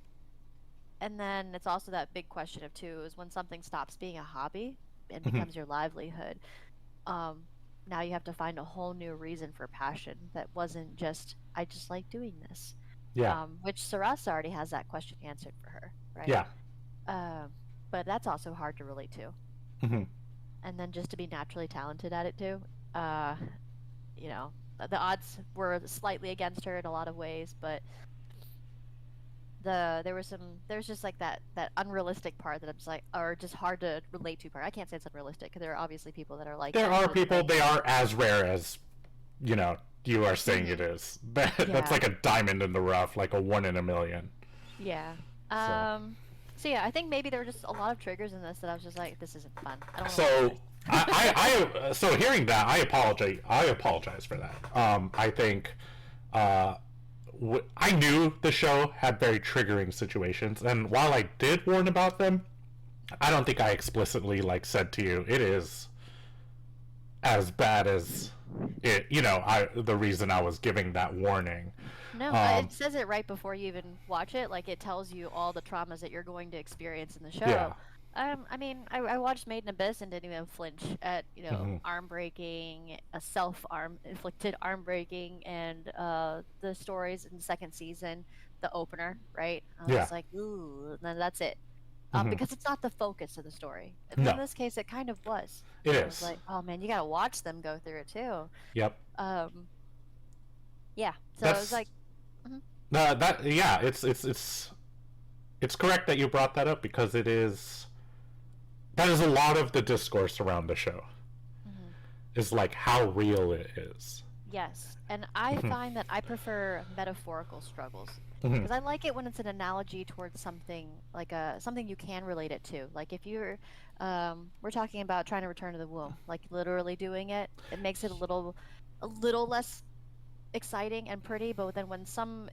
and then it's also that big question of too is when something stops being a hobby and Mhm. becomes your livelihood. Um, now you have to find a whole new reason for passion that wasn't just I just like doing this. Yeah. Which Sarasa already has that question answered for her, right? Yeah. Um, but that's also hard to relate to. Mhm. And then just to be naturally talented at it too. Uh, you know, the odds were slightly against her in a lot of ways, but there's just like that unrealistic part that I'm just like, or just hard to relate to part. I can't say it's unrealistic because there are obviously people that are like There that are to this people. day. They are as rare as you know. You are saying it Hmm. is. That's Yeah, like a diamond in the rough, like a 1 in a million. yeah. So. So yeah, I think maybe there were just a lot of triggers in this that I was just like, this isn't fun. I don't want to So watch so hearing that, I apologize. I apologize for that. I think uh, I knew the show had very triggering situations, and while I did warn about them, I don't think I explicitly like said to you it is as bad as it. You know, the reason I was giving that warning. No, Um, it says it right before you even watch it. Like it tells you all the traumas that you're going to experience in the yeah. show. I mean, I watched Made in Abyss and didn't even flinch at you know Hmm. arm breaking, a self arm inflicted arm breaking, and the stories in the second season. the opener, right? I Yeah. was like, ooh, and then that's it. Mhm. Because it's not the focus of the story. And No. in this case, it kind of was. It I was is. like, oh man, you gotta watch them go through it too. Yep. Yeah. So it was That's like, mhm. that. Yeah. It's correct that you brought that up because it is. That is a lot of the discourse around the show. Is like how real it is. Yes, and I find that I prefer metaphorical struggles Mhm. because I like it when it's an analogy towards something like something you can relate it to. Like if you're, we're talking about trying to return to the womb, like literally doing it, it makes it a little less exciting and pretty. But then when some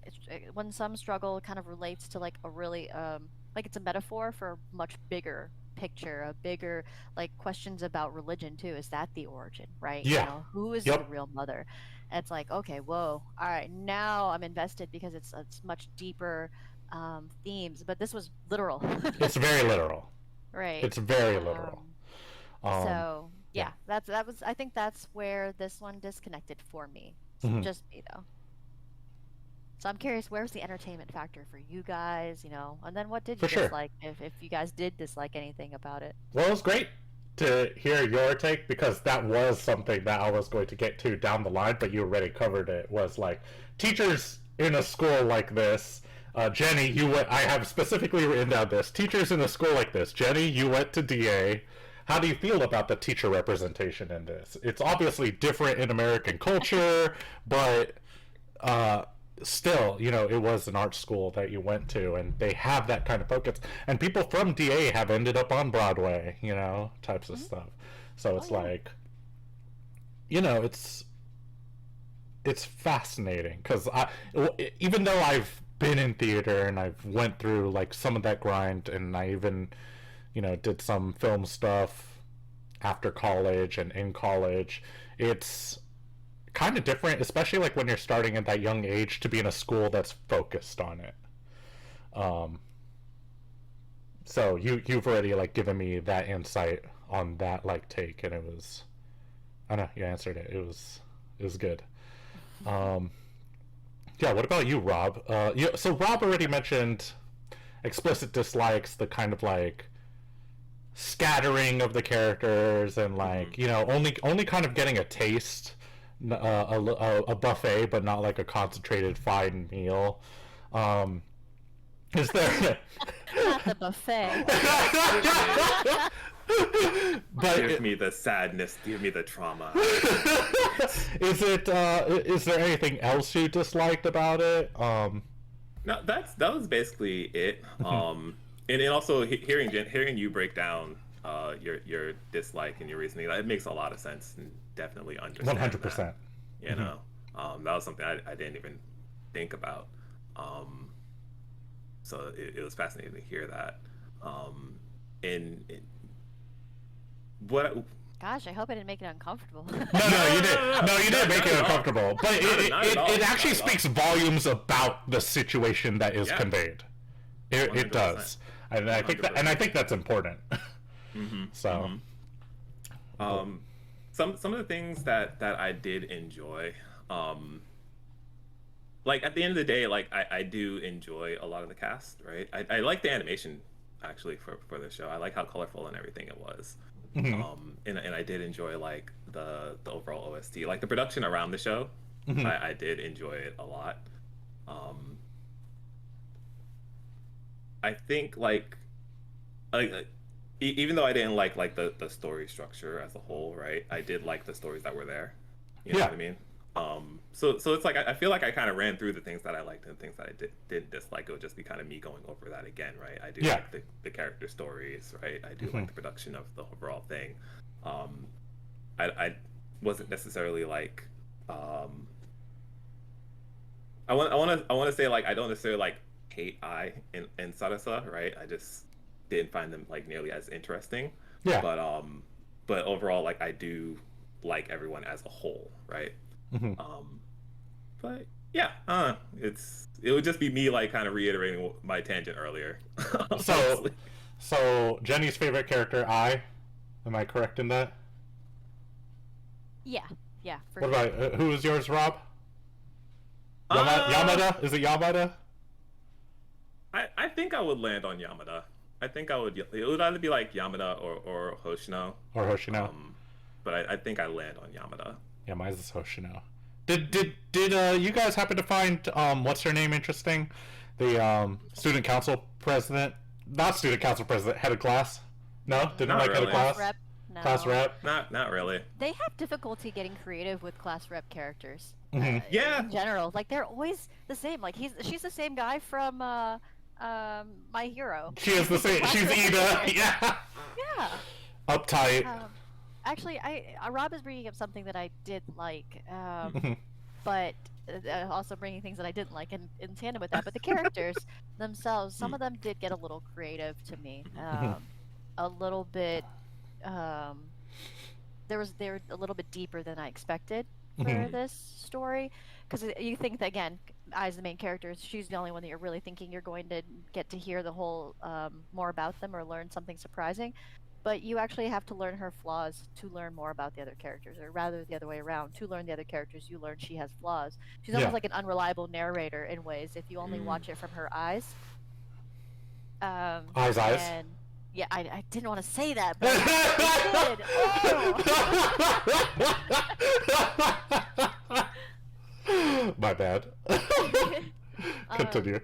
struggle kind of relates to like a really like it's a metaphor for a much bigger picture, a bigger like questions about religion too. Is that the origin, right? Yeah. You know, who is the Yep. real mother? And it's like, okay, whoa, all right, now I'm invested because it's much deeper themes. But this was literal, It's very literal. right? It's very literal. So yeah. yeah, that was. I think that's where this one disconnected for me. Mhm. Just me though. So I'm curious, where's the entertainment factor for you guys? You know, and then what did you For sure. dislike? If you guys did dislike anything about it. Well, it was great to hear your take because that was something that I was going to get to down the line, but you already covered it. Was like teachers in a school like this. Jenny, I have specifically written down this. Teachers in a school like this. Jenny, you went to DA. How do you feel about the teacher representation in this? It's obviously different in American culture, but still, you know, it was an art school that you went to, and they have that kind of focus. And people from DA have ended up on Broadway, you know, types of stuff. So it's like, you know, it's fascinating because even though I've been in theater and I've went through like some of that grind, and I even, you know, did some film stuff after college and in college, it's kind of different, especially like when you're starting at that young age, to be in a school that's focused on it. So you've already like given me that insight on that like take, and it was, I don't know, you answered it. It was good. Yeah, what about you, Rob? So Rob already mentioned explicit dislikes, the kind of like scattering of the characters, and like, you know, only kind of getting a taste, a buffet, but not like a concentrated fine meal. Is there Not the buffet. but Give me the sadness, give me the trauma. is there anything else you disliked about it? No, that was basically it. And also hearing you break down your dislike and your reasoning, it makes a lot of sense, and definitely understand 100%. that, you know, that was something I didn't even think about. So it was fascinating to hear that. And what? Gosh, I hope I didn't make it uncomfortable. No, you didn't. No, you didn't make it uncomfortable. But it actually speaks volumes about the situation that is conveyed. It does, and I think that's important. So, some of the things that I did enjoy, like at the end of the day, like I do enjoy a lot of the cast, right? I like the animation actually for the show. I like how colorful and everything it was. And I did enjoy like the overall OST, like the production around the show. I did enjoy it a lot. I think like even though I didn't like the story structure as a whole, right? I did like the stories that were there. You know what I mean? So it's like I feel like I kind of ran through the things that I liked and things that I did dislike. It would just be kind of me going over that again, right? I do like the character stories, right? I do like the production of the overall thing. I wasn't necessarily like I want to say like I don't necessarily like hate Ai and Sarasa, right? I just didn't find them like nearly as interesting. Yeah. But overall, like I do like everyone as a whole, right? But yeah, it would just be me like kind of reiterating my tangent earlier. So Jenny's favorite character, Ai. Am I correct in that? Yeah. For What sure. about who is yours, Rob? Yamada? Is it Yamada? I think I would land on Yamada. I think I would. It would either be like Yamada or Hoshino. Or Hoshino. But I think I land on Yamada. Yeah, mine's is Hoshino. Did you guys happen to find what's her name interesting? The student council president, not student council president, head of class. No, didn't Not like head of really. class. Rep? No. Class rep. Not really. They have difficulty getting creative with class rep characters. Mhm. Yeah. In general, like they're always the same. Like she's the same guy from My Hero. She is the same. She's Ida. Yeah. Yeah. Uptight. Actually, Rob is bringing up something that I did like, Mhm. but also bringing things that I didn't like in tandem with that. But the characters themselves, some of them did get a little creative to me. A little bit. They're a little bit deeper than I expected for this story, because you think that, again, Ai's the main character, she's the only one that you're really thinking you're going to get to hear the whole more about them or learn something surprising, but you actually have to learn her flaws to learn more about the other characters, or rather the other way around. To learn the other characters, you learn she has flaws. She's almost Yeah. like an unreliable narrator in ways if you only watch it from her eyes. Eyes. And yeah, I didn't want to say that, but I did. Oh! My bad. Continue.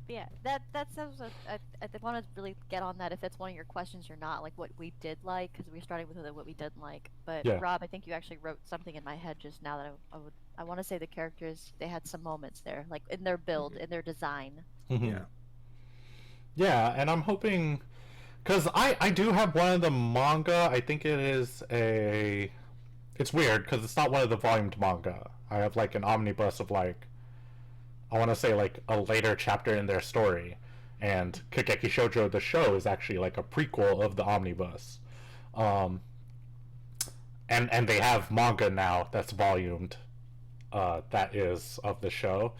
Yeah, that's I want to really get on that if that's one of your questions or not, like what we did like, because we're starting with what we didn't like. But Yeah. Rob, I think you actually wrote something in my head just now that I want to say the characters, they had some moments there, like in their build, in their design. Yeah. Yeah, and I'm hoping, because I do have one of the manga. I think it is it's weird because it's not one of the volumed manga. I have like an omnibus of like, I want to say like a later chapter in their story, and Kageki Shoujo the show is actually like a prequel of the omnibus, and they have manga now that's volumed, that is of the show.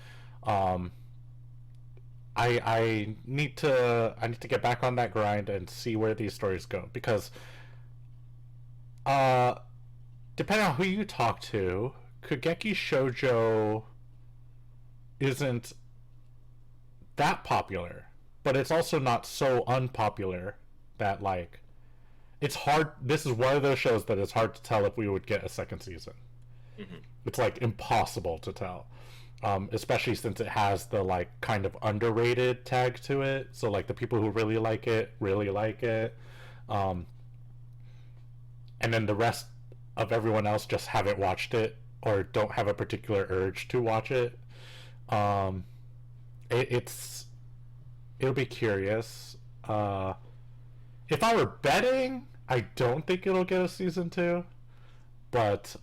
I need to get back on that grind and see where these stories go, because depending on who you talk to, Kageki Shoujo isn't that popular, but it's also not so unpopular that like it's hard. This is one of those shows that it's hard to tell if we would get a second season. It's like impossible to tell. Especially since it has the like kind of underrated tag to it, so like the people who really like it, and then the rest of everyone else just haven't watched it or don't have a particular urge to watch it. It'll be curious. If I were betting, I don't think it'll get a season 2, but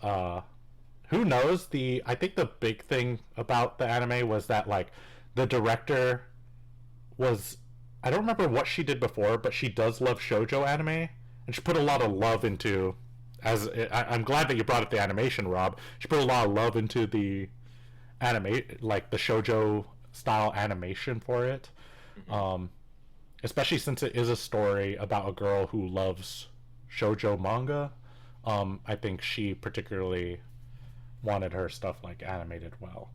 who knows? I think the big thing about the anime was that like the director was, I don't remember what she did before, but she does love shoujo anime, and she put a lot of love into, I'm glad that you brought up the animation, Rob. She put a lot of love into the anime, like the shoujo style animation for it. Especially since it is a story about a girl who loves shoujo manga. I think she particularly wanted her stuff like animated well.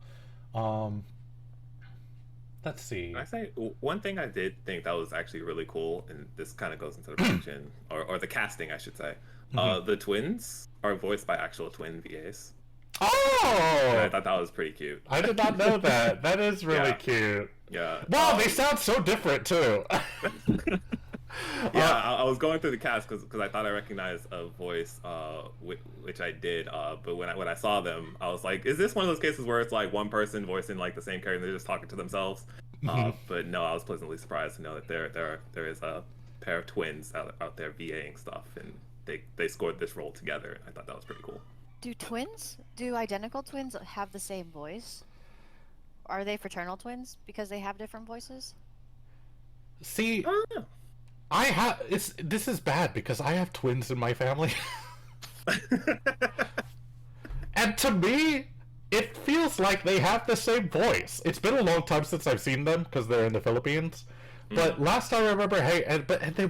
Let's see. I say one thing I did think that was actually really cool, and this kind of goes into the production or the casting, I should say. The twins are voiced by actual twin VAs. Oh! And I thought that was pretty cute. I did not know that. That is really cute. Yeah. Wow, they sound so different too. Yeah, I was going through the cast because I thought I recognized a voice, which I did. But when I saw them, I was like, "Is this one of those cases where it's like one person voicing like the same character and they're just talking to themselves?" But no, I was pleasantly surprised to know that there is a pair of twins out there VAing stuff, and they scored this role together. I thought that was pretty cool. Do identical twins have the same voice? Are they fraternal twins because they have different voices? See, I don't know. this is bad because I have twins in my family. And to me, it feels like they have the same voice. It's been a long time since I've seen them because they're in the Philippines. But last time I remember,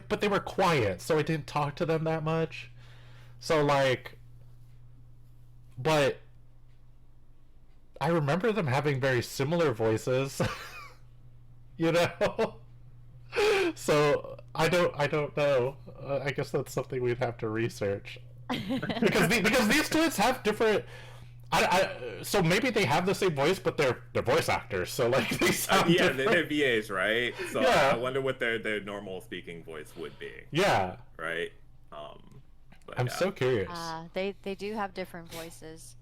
but they were quiet, so I didn't talk to them that much. So like, but I remember them having very similar voices. You know. So I don't know. I guess that's something we'd have to research because these twins have different. So maybe they have the same voice, but they're voice actors. So like they sound Yeah, different. they're VAs, right? So Yeah. I wonder what their normal speaking voice would be, Yeah, right? But I'm yeah. so curious. They do have different voices.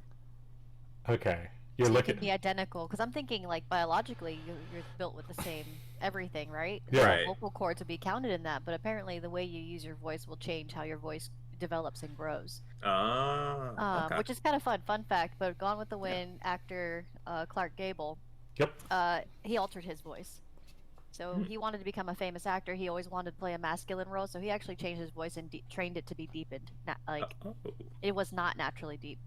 Okay, you're So you looking. can be identical, because I'm thinking like biologically you're built with the same everything, right? Yeah. So Right. vocal cords would be counted in that, but apparently the way you use your voice will change how your voice develops and grows. Okay. Which is kind of fun. Fun fact, but Gone with the Yeah. Wind actor Clark Gable, Yep. he altered his voice. So Hmm. he wanted to become a famous actor. He always wanted to play a masculine role, so he actually changed his voice and trained it to be deepened. Like Oh. it was not naturally deep.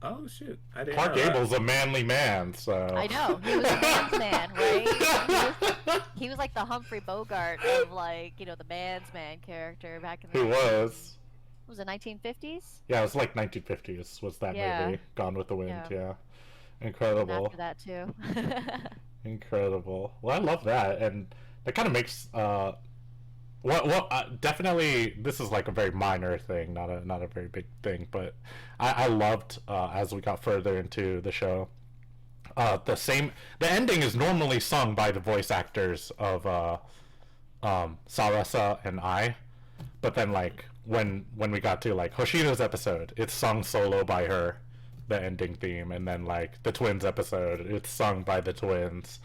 Oh shoot! I didn't Clark know that. Gable's a manly man, so I know, he was a man's man, right? He was like the Humphrey Bogart of like the man's man character back in the He was. was it 1950s? Yeah, it was like 1950s was that Yeah. movie, Gone with the Wind. Yeah. Yeah, And incredible, after that too. incredible. Well, I love that, and that kind of makes definitely this is like a very minor thing, not a very big thing, but I loved as we got further into the show. The ending is normally sung by the voice actors of Sarasa and I, but then like when we got to like Hoshino's episode, it's sung solo by her, the ending theme, and then like the twins episode, it's sung by the twins.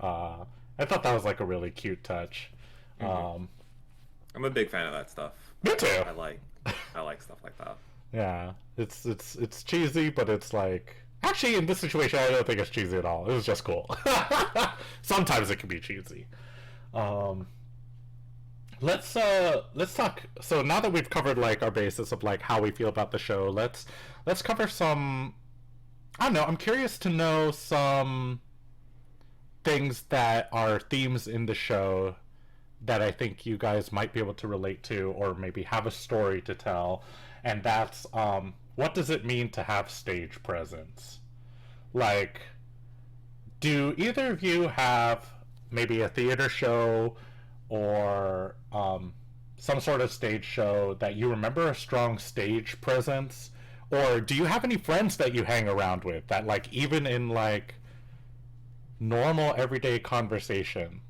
I thought that was like a really cute touch. Mhm. I'm a big fan of that stuff. Me too. I like stuff like that. Yeah, it's cheesy, but it's like actually in this situation I don't think it's cheesy at all. It was just cool. Sometimes it can be cheesy. Let's talk. So now that we've covered like our basis of like how we feel about the show, let's cover some. I don't know. I'm curious to know some things that are themes in the show that I think you guys might be able to relate to, or maybe have a story to tell, and that's what does it mean to have stage presence? Like, do either of you have maybe a theater show or some sort of stage show that you remember a strong stage presence? Or do you have any friends that you hang around with that, like, even in like normal everyday conversation,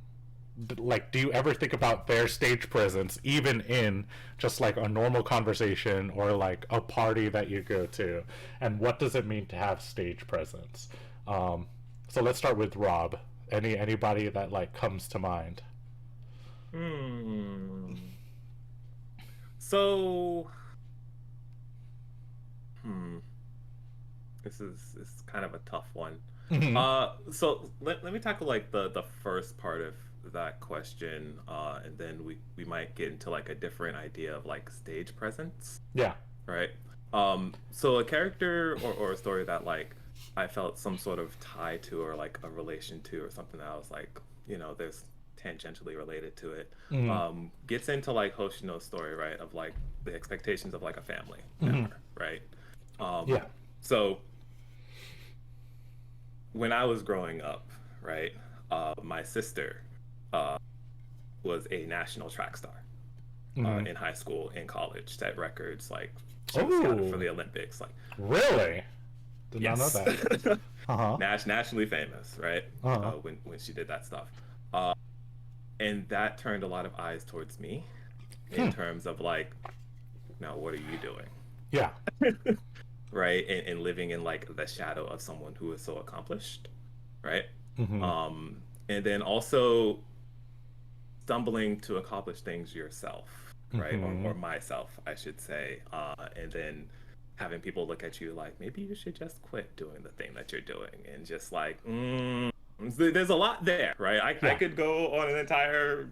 like, do you ever think about their stage presence even in just like a normal conversation or like a party that you go to, and what does it mean to have stage presence? So let's start with Rob. Anybody that like comes to mind? So, this is kind of a tough one. So let me tackle like the first part of that question, and then we might get into like a different idea of like stage presence, Yeah. right? So a character or a story that like I felt some sort of tie to or like a relation to or something that I was like, there's tangentially related to it, gets into like Hoshino's story, right? Of like the expectations of like a family member, right? Yeah. So when I was growing up, right, my sister was a national track star in high school and college, set records, like she was scouted for the Olympics, like Really? Did not know yes. that. Uh-huh. Nationally famous, right? Uh-huh. When she did that stuff, and that turned a lot of eyes towards me in terms of like, now what are you doing? Yeah. Right, and living in like the shadow of someone who is so accomplished, right? And then also stumbling to accomplish things yourself, right? Or myself, I should say, and then having people look at you like, maybe you should just quit doing the thing that you're doing, and just like, there's a lot there, right? I could go on an entire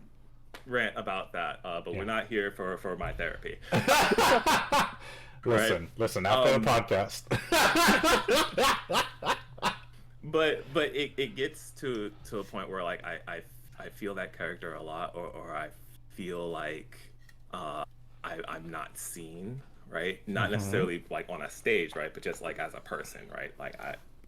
rant about that, but we're not here for my therapy. Listen after the podcast. but it gets to a point where like I feel that character a lot, or I feel like I'm not seen, right? Not necessarily like on a stage, right? But just like as a person, right? Like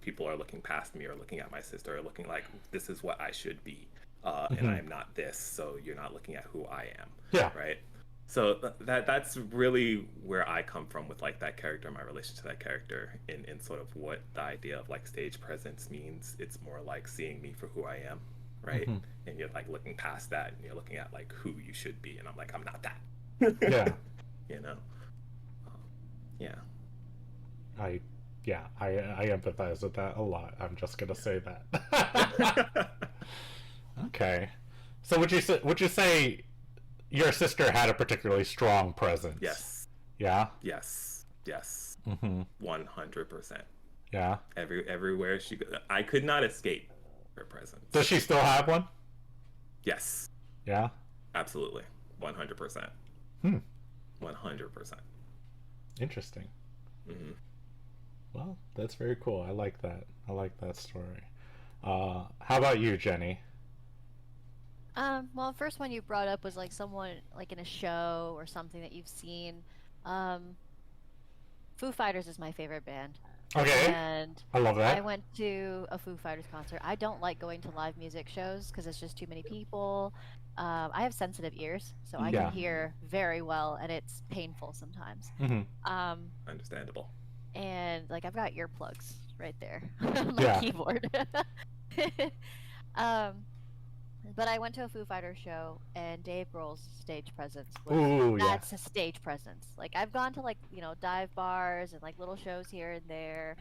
people are looking past me or looking at my sister or looking like this is what I should be. and I am not this, so you're not looking at who I am. Yeah. Right. So that's really where I come from with like that character, my relation to that character, in sort of what the idea of like stage presence means. It's more like seeing me for who I am, right? And you're like looking past that, and you're looking at like who you should be, and I'm like, I'm not that. Yeah. You know. Yeah. I empathize with that a lot. I'm just gonna say that. Okay. So would you say your sister had a particularly strong presence? Yes. Yeah. Yes. 100%. Yeah. Everywhere she goes, I could not escape her presence. Does she still have one? Yes. Yeah. Absolutely. 100%. 100%. Interesting. Well, that's very cool. I like that. I like that story. How about you, Jenny? Well, the first one you brought up was like someone like in a show or something that you've seen. Foo Fighters is my favorite band. Okay. And I love that. I went to a Foo Fighters concert. I don't like going to live music shows because it's just too many people. I have sensitive ears, so I can hear very well, and it's painful sometimes. Understandable. And like I've got earplugs right there on my keyboard. But I went to a Foo Fighters show, and Dave Grohl's stage presence was that's a stage presence. Like I've gone to like dive bars and like little shows here and there,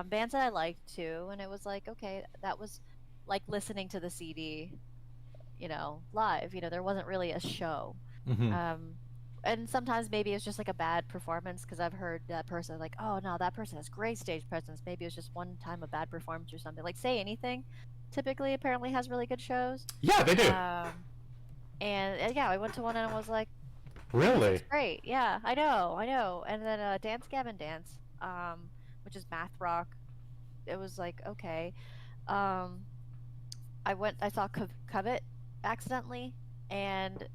bands that I liked too, and it was like okay, that was like listening to the CD, live. There wasn't really a show. And sometimes maybe it's just like a bad performance because I've heard that person like, oh no, that person has great stage presence. Maybe it was just one time a bad performance or something. Like Say Anything typically apparently has really good shows. Yeah, they do. And yeah, I went to one and I was like, really? Great. Yeah, I know. And then Dance Gavin Dance, which is math rock. It was like, okay. I saw Covet accidentally, and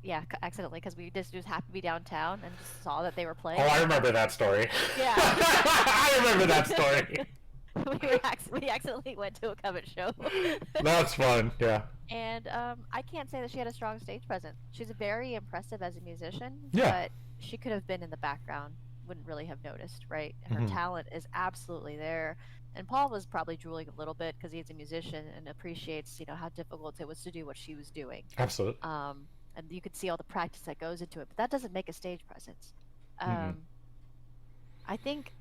yeah, accidentally, because we just happened to be downtown and just saw that they were playing. Oh, I remember that story. Yeah. I remember that story. We accidentally went to a Covet show. That's fun, yeah. And I can't say that she had a strong stage presence. She's very impressive as a musician, but she could have been in the background, wouldn't really have noticed, right? Her talent is absolutely there. And Paul was probably drooling a little bit because he's a musician and appreciates, how difficult it was to do what she was doing. Absolutely. And you could see all the practice that goes into it, but that doesn't make a stage presence. I think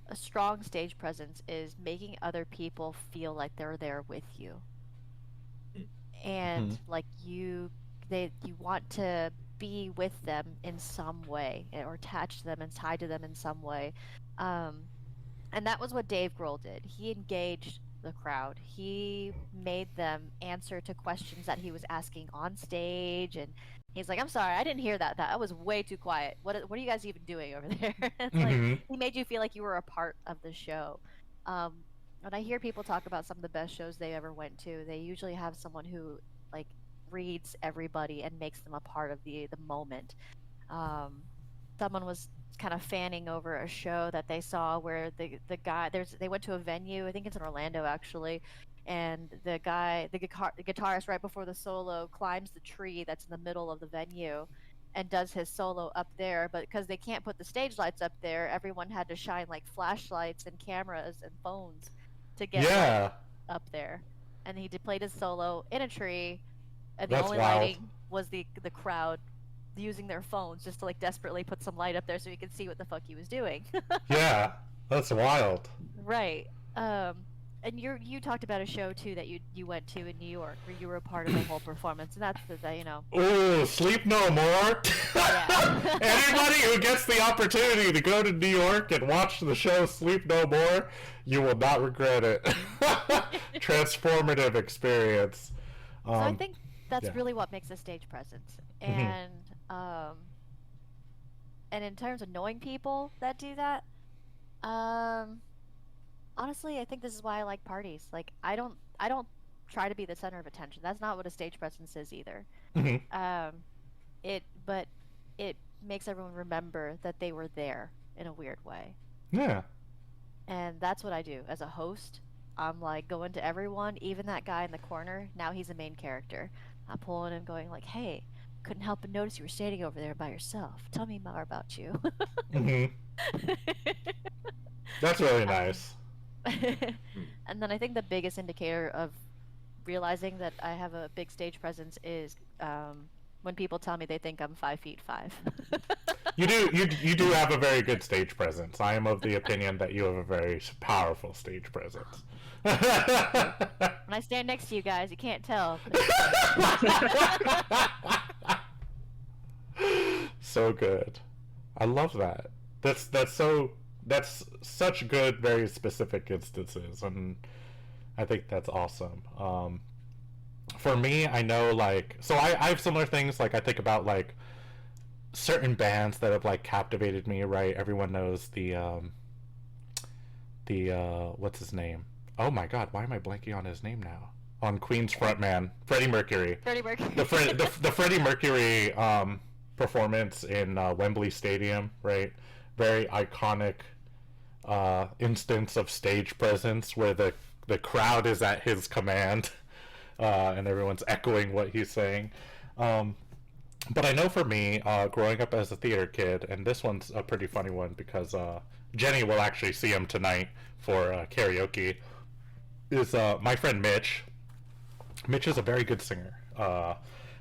a strong stage presence is making other people feel like they're there with you, and like you want to be with them in some way, or attached to them and tied to them in some way. And that was what Dave Grohl did. He engaged the crowd. He made them answer to questions that he was asking on stage, and he's like, "I'm sorry, I didn't hear that. That was way too quiet. What are you guys even doing over there?" It's like he made you feel like you were a part of the show. When I hear people talk about some of the best shows they ever went to, they usually have someone who like reads everybody and makes them a part of the moment. Someone was kind of fanning over a show that they saw where the guy they went to a venue, I think it's in Orlando actually, and the guitarist right before the solo climbs the tree that's in the middle of the venue and does his solo up there, but because they can't put the stage lights up there, everyone had to shine like flashlights and cameras and phones to get up there, and he played his solo in a tree, and the only lighting was the crowd using their phones just to like desperately put some light up there so you could see what the fuck he was doing. Yeah, that's wild. Right. And you talked about a show too that you went to in New York where you were a part of the whole performance, and that's Ooh, Sleep No More. Anybody who gets the opportunity to go to New York and watch the show Sleep No More, you will not regret it. Transformative experience. So I think that's really what makes a stage presence. And in terms of knowing people that do that, honestly, I think this is why I like parties. Like I don't try to be the center of attention. That's not what a stage presence is either. But it makes everyone remember that they were there in a weird way. Yeah. And that's what I do as a host. I'm like going to everyone, even that guy in the corner. Now he's a main character. I'm pulling him, going like, "Hey, couldn't help but notice you were standing over there by yourself. Tell me more about you." Hmm. That's really Um, nice. and then I think the biggest indicator of realizing that I have a big stage presence is when people tell me they think I'm 5'5". You do have a very good stage presence. I am of the opinion that you have a very powerful stage presence. When I stand next to you guys, you can't tell. So good. I love that. That's such good, very specific instances, and I think that's awesome. For me, I know like I have similar things. Like I think about like certain bands that have like captivated me. Right, everyone knows the what's his name? Oh my God, why am I blanking on his name now? On Queen's frontman, Freddie Mercury. Freddie Mercury. The Freddie Mercury performance in Wembley Stadium, right? Very iconic instance of stage presence where the crowd is at his command and everyone's echoing what he's saying. But I know for me, growing up as a theater kid, and this one's a pretty funny one because Jenny will actually see him tonight for karaoke, is my friend Mitch. Mitch is a very good singer.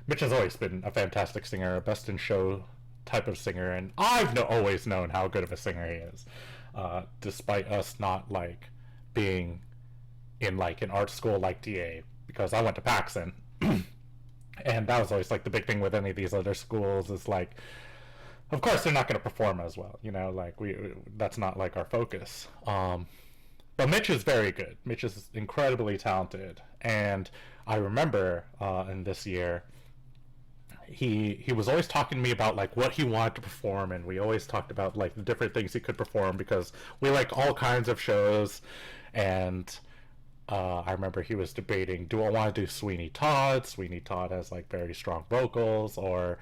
Mitch has always been a fantastic singer, a best in show type of singer, and I've always known how good of a singer he is, despite us not like being in like an art school like TA, because I went to Paxson, and that was always like the big thing with any of these other schools is like, of course they're not going to perform as well, you know, like that's not like our focus. But Mitch is very good. Mitch is incredibly talented, and I remember in this year he was always talking to me about like what he wanted to perform, and we always talked about like the different things he could perform because we like all kinds of shows. And I remember he was debating, do I want to do Sweeney Todd? Sweeney Todd has like very strong vocals, or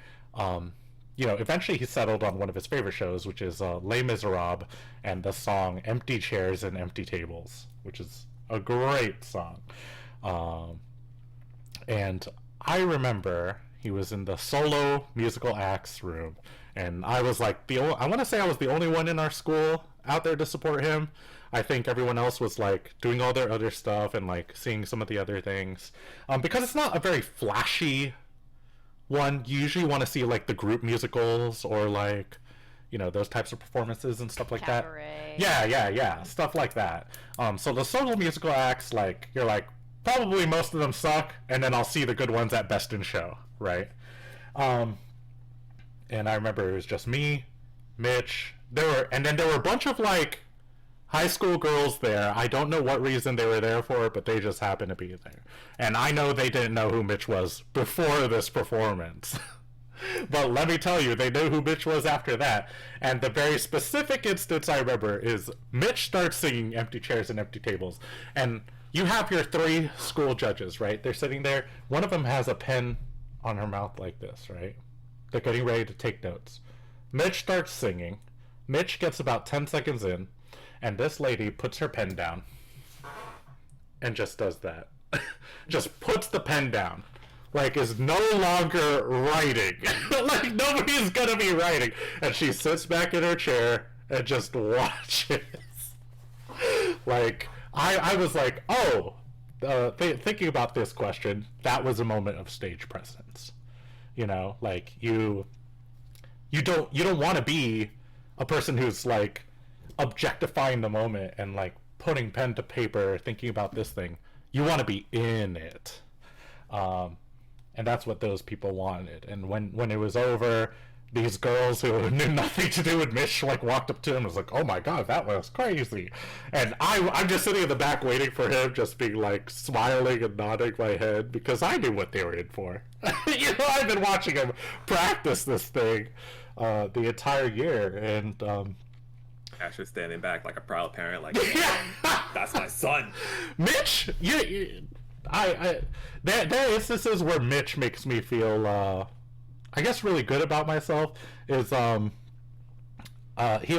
you know, eventually he settled on one of his favorite shows, which is Les Miserables, and the song Empty Chairs and Empty Tables, which is a great song. And I remember he was in the solo musical acts room, and I was like I want to say I was the only one in our school out there to support him. I think everyone else was like doing all their other stuff and like seeing some of the other things, because it's not a very flashy one. You usually want to see like the group musicals or like, you know, those types of performances and stuff like Cabaret. that. Yeah, stuff like that. So the solo musical acts, like you're like probably most of them suck, and then I'll see the good ones at Best in Show, right? And I remember it was just me, Mitch. There were a bunch of like high school girls there. I don't know what reason they were there for, but they just happened to be there. And I know they didn't know who Mitch was before this performance. But let me tell you, they knew who Mitch was after that. And the very specific instance I remember is Mitch starts singing Empty Chairs and Empty Tables. And you have your three school judges, right? They're sitting there. One of them has a pen on her mouth like this, right? They're getting ready to take notes. Mitch starts singing. Mitch gets about 10 seconds in, and this lady puts her pen down and just does that. Just puts the pen down. Like, is no longer writing. Like, nobody's gonna be writing. And she sits back in her chair and just watches. Like, I was like, oh, thinking about this question, that was a moment of stage presence. You know, like, you don't want to be a person who's, like, objectifying the moment and like putting pen to paper thinking about this thing. You want to be in it, and that's what those people wanted. And when it was over, these girls who knew nothing to do with Mitch like walked up to him and was like, oh my God, that was crazy. And I'm just sitting in the back waiting for him, just being like smiling and nodding my head because I knew what they were in for. You know, I've been watching him practice this thing the entire year, and Ash was standing back like a proud parent, like, that's my son. Mitch, there are instances where Mitch makes me feel, I guess, really good about myself. Is he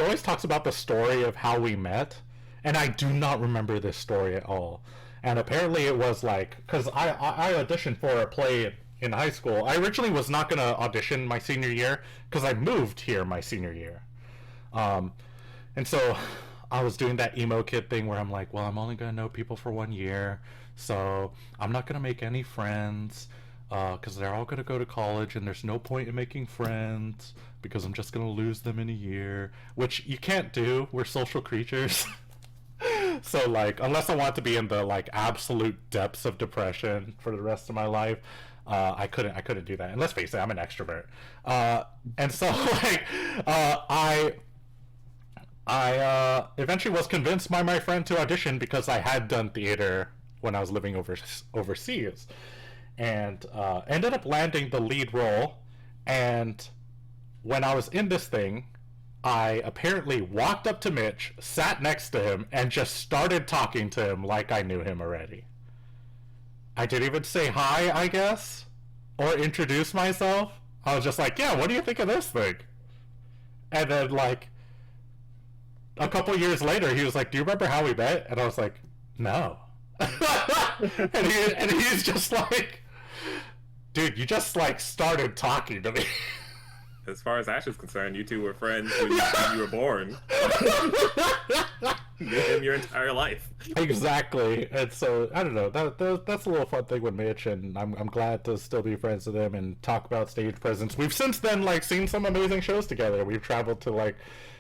always talks about the story of how we met, And I do not remember this story at all. And apparently it was like, because I auditioned for a play in high school. I originally was not going to audition my senior year because I moved here my senior year. And so I was doing that emo kid thing where I'm like, well, I'm only going to know people for 1 year, so I'm not going to make any friends because they're all going to go to college and there's no point in making friends because I'm just going to lose them in a year, which you can't do. We're social creatures. So, like, unless I want to be in the, like, absolute depths of depression for the rest of my life, I couldn't do that. And let's face it, I'm an extrovert. And so, like, I eventually was convinced by my friend to audition because I had done theater when I was living overseas, and ended up landing the lead role. And when I was in this thing, I apparently walked up to Mitch, sat next to him, and just started talking to him like I knew him already. I didn't even say hi, I guess, or introduce myself. I was just like, yeah, what do you think of this thing? And then, like, a couple years later, he was like, do you remember how we met? And I was like, no. and he's just like, dude, you just, like, started talking to me. As far as Ash is concerned, you two were friends when you were born. Knew him your entire life. Exactly. And so, I don't know, that's a little fun thing with Mitch, and I'm glad to still be friends with him and talk about stage presence. We've since then, like, seen some amazing shows together. We've traveled to, like,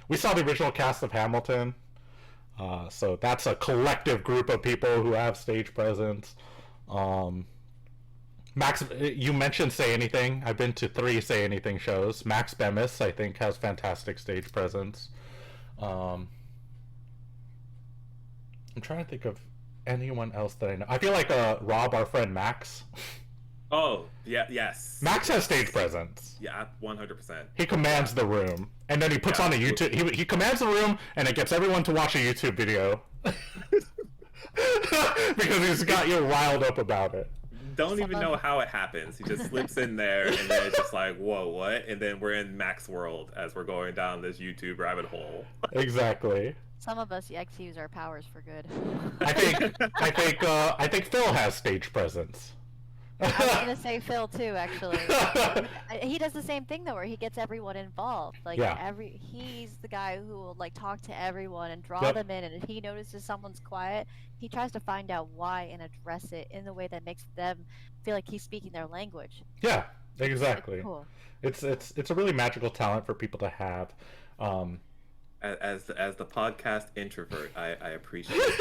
we saw the original cast of Hamilton. So that's a collective group of people who have stage presence. Max, you mentioned Say Anything. I've been to 3 Say Anything shows. Max Bemis, I think, has fantastic stage presence. I'm trying to think of anyone else that I know. I feel like Rob, our friend Max. Oh, yeah, yes. Max has stage presence. Yeah, 100%. He commands the room, and then he puts on a YouTube. He commands the room, and it gets everyone to watch a YouTube video because he's got you riled up about it. Don't even know how it happens. He just slips in there, and then it's just like, whoa, what? And then we're in Max world as we're going down this YouTube rabbit hole. Exactly. Some of us use our powers for good. I think Phil has stage presence. I was gonna say Phil too, actually. He does the same thing though, where he gets everyone involved. Like he's the guy who will like talk to everyone and draw them in, and if he notices someone's quiet, he tries to find out why and address it in the way that makes them feel like he's speaking their language. Yeah, exactly. It's cool. It's a really magical talent for people to have. As the podcast introvert, I appreciate it.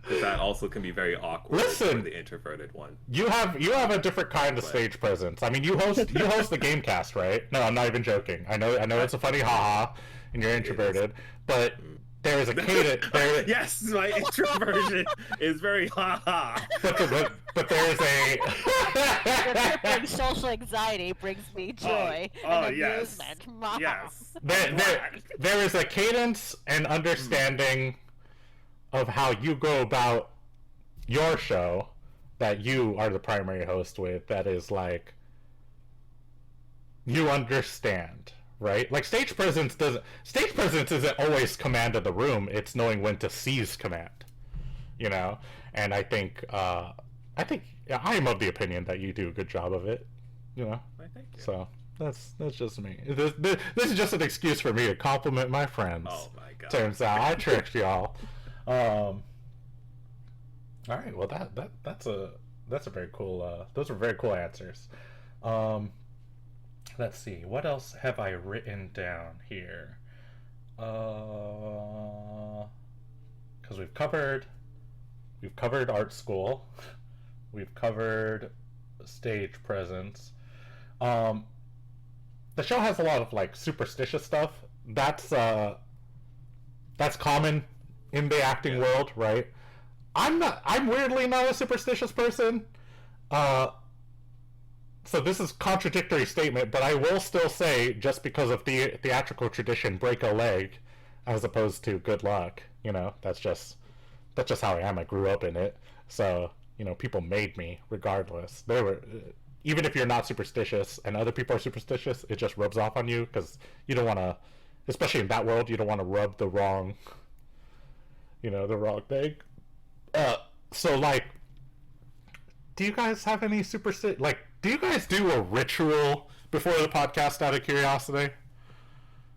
Because that also can be very awkward for the introverted one. You have a different kind of stage presence. I mean, you host the GameCast, right? No, I'm not even joking. I know it's a funny haha, and you're introverted, but there is a cadence. Yes, my introversion is very haha. But there is a crippling social anxiety brings me joy and amusement. Yes. There is a cadence and understanding of how you go about your show that you are the primary host with, that is like, you understand, right? Like stage presence isn't always command of the room, it's knowing when to seize command, you know? And I think I am of the opinion that you do a good job of it, you know? Thank you. So that's just me. This is just an excuse for me to compliment my friends. Oh my god. Turns out I tricked y'all. All right, well that's a very cool those are very cool answers. Let's see, what else have I written down here? Because we've covered art school, we've covered stage presence. The show has a lot of like superstitious stuff. That's common in the acting world, right? I'm weirdly not a superstitious person. So this is a contradictory statement, but I will still say, just because of the theatrical tradition, break a leg as opposed to good luck, you know, that's just how I am. I grew up in it. So, you know, people made me regardless. Even if you're not superstitious and other people are superstitious, it just rubs off on you because you don't want to especially in that world, you don't want to rub the wrong, the wrong thing. So like, do you guys have any superstition? Like, do you guys do a ritual before the podcast? Out of curiosity.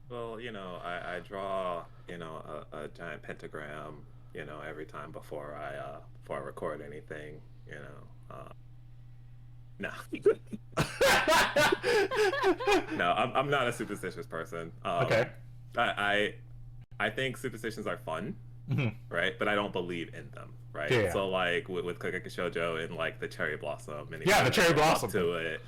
Well, I draw, a giant pentagram, every time before I record anything, no. No, I'm not a superstitious person. Okay. I think superstitions are fun, right? But I don't believe in them, right? Yeah. So like with Kageki Shoujo and like the cherry blossom, and the cherry blossom to it,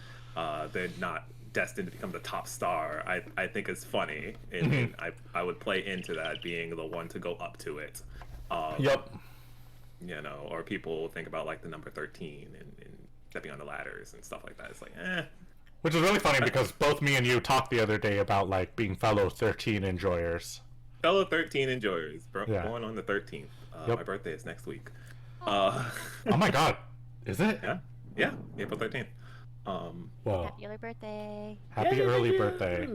they're not destined to become the top star. I think it's funny, and I would play into that being the one to go up to it. Yep. Or people think about like the number 13 and stepping on the ladders and stuff like that. It's like, Which is really funny because both me and you talked the other day about like being fellow 13 enjoyers. Fellow 13 enjoyers, bro. Yeah. Going on the 13th. Yep. My birthday is next week. Oh my god. Is it? Yeah, April 13th. Whoa. Happy early birthday. Happy early birthday.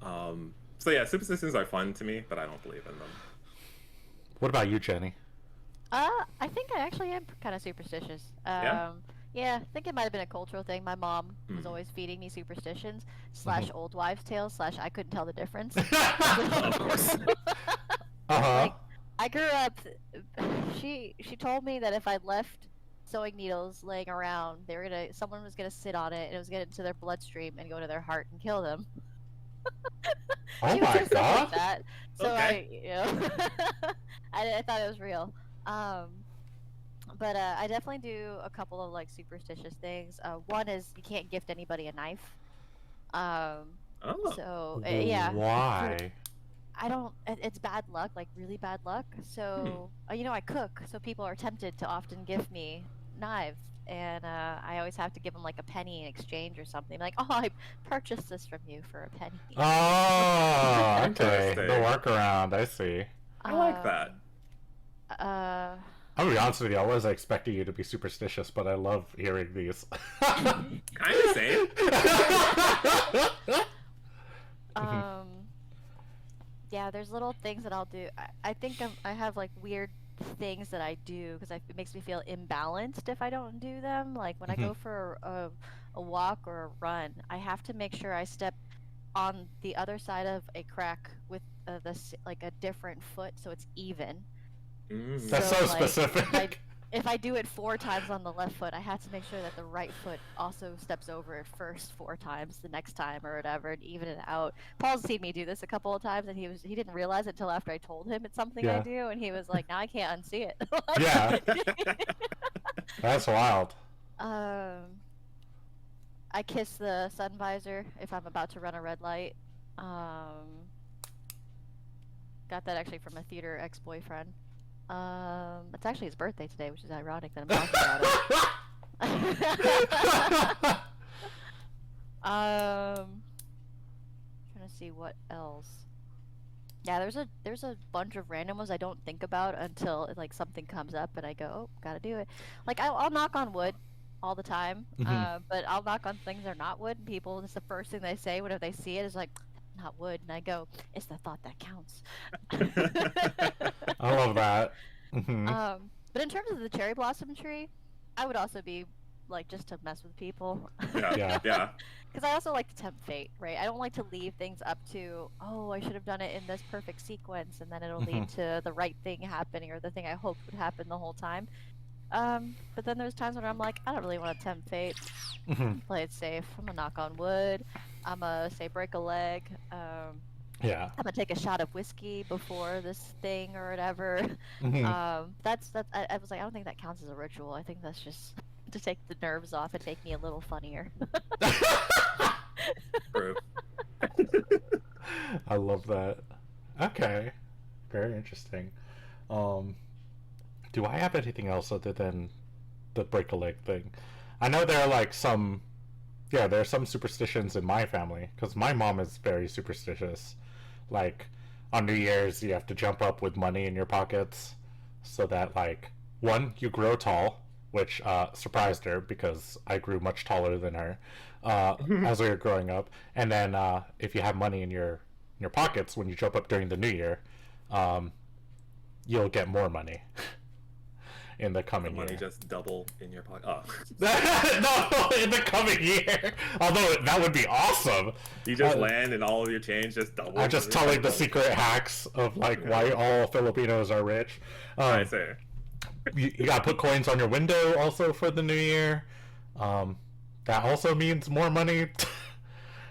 So yeah, superstitions are fun to me, but I don't believe in them. What about you, Jenny? I think I actually am kind of superstitious. Yeah, I think it might have been a cultural thing. My mom was always feeding me superstitions / old wives' tales / I couldn't tell the difference. Like, I grew up. She told me that if I left sewing needles laying around, someone was gonna sit on it and it was gonna get into their bloodstream and go to their heart and kill them. Oh She my would just say god. like that. So Okay. I thought it was real. But I definitely do a couple of like superstitious things. One is you can't gift anybody a knife. So yeah. Why? I don't. It's bad luck, like really bad luck. So I cook, so people are tempted to often gift me knives, and I always have to give them like a penny in exchange or something. Like, oh, I purchased this from you for a penny. Oh, okay. The Interesting. workaround. I see. I like that. I'll be honest with you. I wasn't expecting you to be superstitious, but I love hearing these. Kind of same. Yeah, there's little things that I'll do. I think I have like weird things that I do because it makes me feel imbalanced if I don't do them. Like when I go for a walk or a run, I have to make sure I step on the other side of a crack with like a different foot so it's even. That's so like, specific. If I do it 4 times on the left foot, I have to make sure that the right foot also steps over it first 4 times the next time or whatever, and even it out. Paul's seen me do this a couple of times, and he didn't realize it until after I told him it's something I do, and he was like, "Now I can't unsee it." Yeah. That's wild. I kiss the sun visor if I'm about to run a red light. Got that actually from a theater ex-boyfriend. It's actually his birthday today, which is ironic that I'm talking about it. Trying to see what else. Yeah, there's a bunch of random ones I don't think about until like something comes up and I go, oh, gotta do it. Like I'll knock on wood all the time, but I'll knock on things that are not wood. And people, it's the first thing they say whenever they see it is like, not wood, and I go, it's the thought that counts. I love that. But in terms of the cherry blossom tree, I would also be like just to mess with people. Yeah. Because I also like to tempt fate, right? I don't like to leave things up to, oh, I should have done it in this perfect sequence, and then it'll lead to the right thing happening or the thing I hoped would happen the whole time. But then there's times when I'm like, I don't really want to tempt fate. Play it safe. I'm gonna knock on wood. I'm gonna say break a leg. Yeah. I'm gonna take a shot of whiskey before this thing or whatever. That's I was like, I don't think that counts as a ritual. I think that's just to take the nerves off and make me a little funnier. True. I love that. Okay. Very interesting. Do I have anything else other than the break a leg thing? I know there are like some there are some superstitions in my family because my mom is very superstitious. Like on New Year's you have to jump up with money in your pockets so that like one, you grow tall, which surprised her because I grew much taller than her as we were growing up. And then if you have money in your your pockets when you jump up during the new year, you'll get more money in the coming The money year. just double in your pocket. Oh. No, in the coming year. Although that would be awesome. You just land and all of your change just double. I'm just telling the secret hacks of like why all Filipinos are rich. I say. You gotta put coins on your window also for the new year. That also means more money.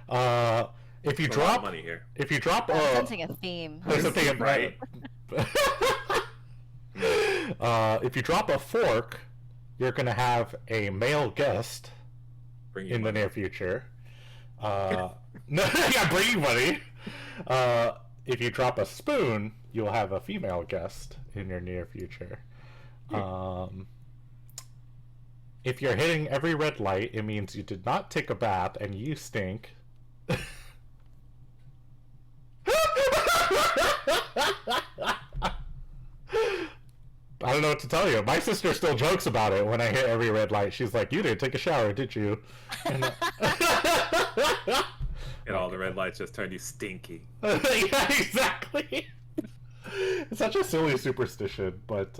If you There's a lot of drop money here. if you drop I'm sensing a theme. there's a thing Right. If you drop a fork, you're gonna have a male guest Bring you in the money. near future. No, yeah, bringing money. If you drop a spoon, you'll have a female guest in your near future. If you're hitting every red light, it means you did not take a bath and you stink. I don't know what to tell you. My sister still jokes about it when I hit every red light. She's like, "You didn't take a shower, did you?" And, And all the red lights just turned you stinky. yeah, exactly. It's such a silly superstition, but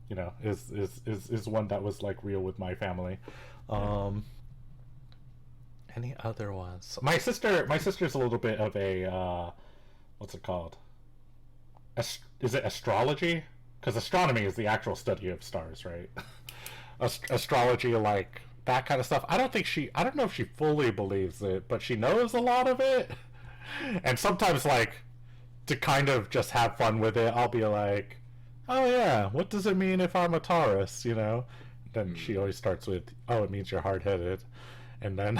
you know, is one that was like real with my family. Any other ones? My sister's a little bit of a what's it called? Is it astrology? Because astronomy is the actual study of stars, right? Astrology, like that kind of stuff. I don't know if she fully believes it, but she knows a lot of it. And sometimes, like, to kind of just have fun with it, I'll be like, "Oh yeah, what does it mean if I'm a Taurus?" You know. Then she always starts with, "Oh, it means you're hard-headed," and then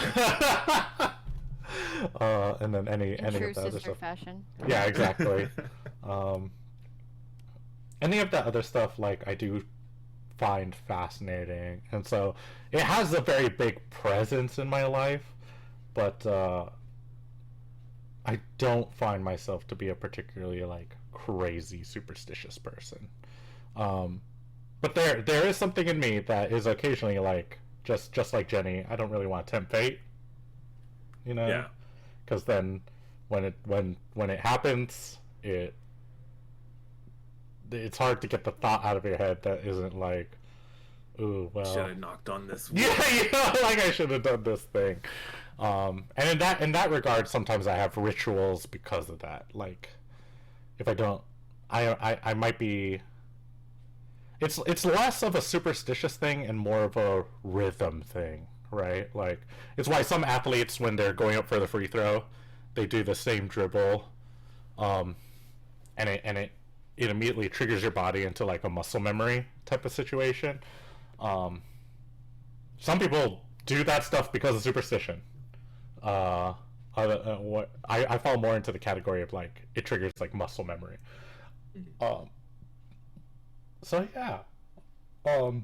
and then any In of true the other sister stuff. fashion. Yeah, exactly. Any of that other stuff, like, I do find fascinating, and so it has a very big presence in my life, but I don't find myself to be a particularly like crazy superstitious person. But there is something in me that is occasionally like just like Jenny. I don't really want to tempt fate, you know. Yeah. Because then when it happens, it's hard to get the thought out of your head that isn't like, ooh, well, Should have knocked on this. yeah, you know, like I should have done this thing. And in that regard, sometimes I have rituals because of that. Like, if I don't, I might be. It's less of a superstitious thing and more of a rhythm thing, right? Like, it's why some athletes, when they're going up for the free throw, they do the same dribble, and it immediately triggers your body into like a muscle memory type of situation. Some people do that stuff because of superstition. What I fall more into the category of like it triggers like muscle memory. So yeah, I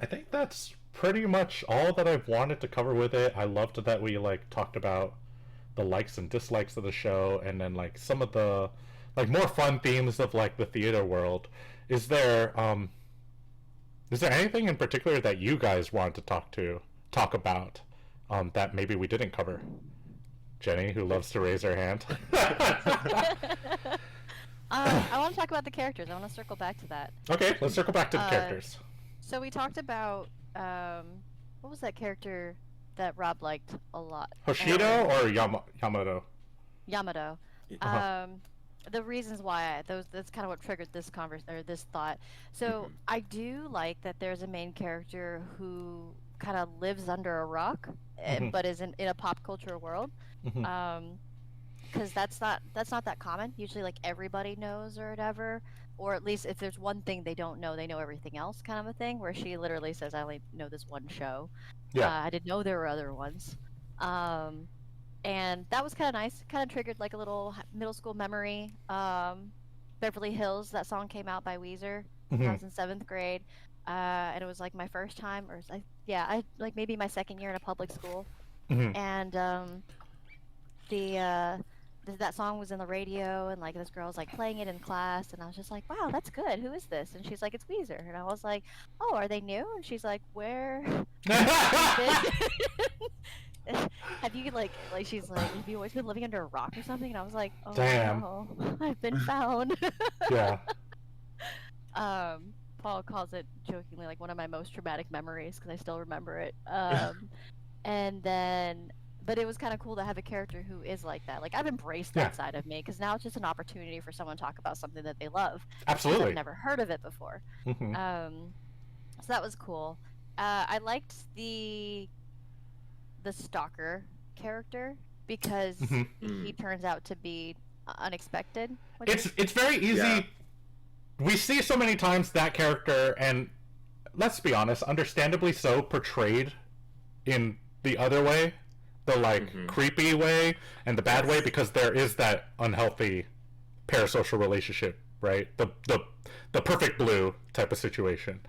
think that's pretty much all that I've wanted to cover with it. I loved that we like talked about the likes and dislikes of the show, and then like some of the like more fun themes of like the theater world. Is there anything in particular that you guys want to talk about that maybe we didn't cover? Jenny, who loves to raise her hand. I want to talk about the characters. I want to circle back to that. Okay, let's circle back to the characters. So we talked about what was that character that Rob liked a lot? Hoshido or Yamato? Yamato. Uh-huh. The reasons why that's kind of what triggered this this thought. So I do like that there's a main character who kind of lives under a rock, but is in a pop culture world. Because that's not that common. Usually, like everybody knows or whatever, or at least if there's one thing they don't know, they know everything else, kind of a thing. Where she literally says, "I only know this one show. Yeah. I didn't know there were other ones." And that was kind of nice. Kind of triggered like a little middle school memory. Beverly Hills. That song came out by Weezer when I was in 7th grade, and it was like my first time, or I like maybe my second year in a public school, and that song was in the radio, and like this girl was like playing it in class, and I was just like, wow, that's good. Who is this? And she's like, it's Weezer. And I was like, oh, are they new? And she's like, where have you like she's like, have you always been living under a rock or something? And I was like, oh Damn. no, I've been found. Yeah. Paul calls it jokingly like one of my most traumatic memories because I still remember it. And then, but it was kind of cool to have a character who is like that. Like I've embraced that side of me because now it's just an opportunity for someone to talk about something that they love. Absolutely. I've never heard of it before. So that was cool. I liked the stalker character because he turns out to be unexpected. It's very easy. Yeah. We see so many times that character, and let's be honest, understandably so, portrayed in the other way, the like creepy way and the bad way, because there is that unhealthy parasocial relationship, right? The perfect blue type of situation.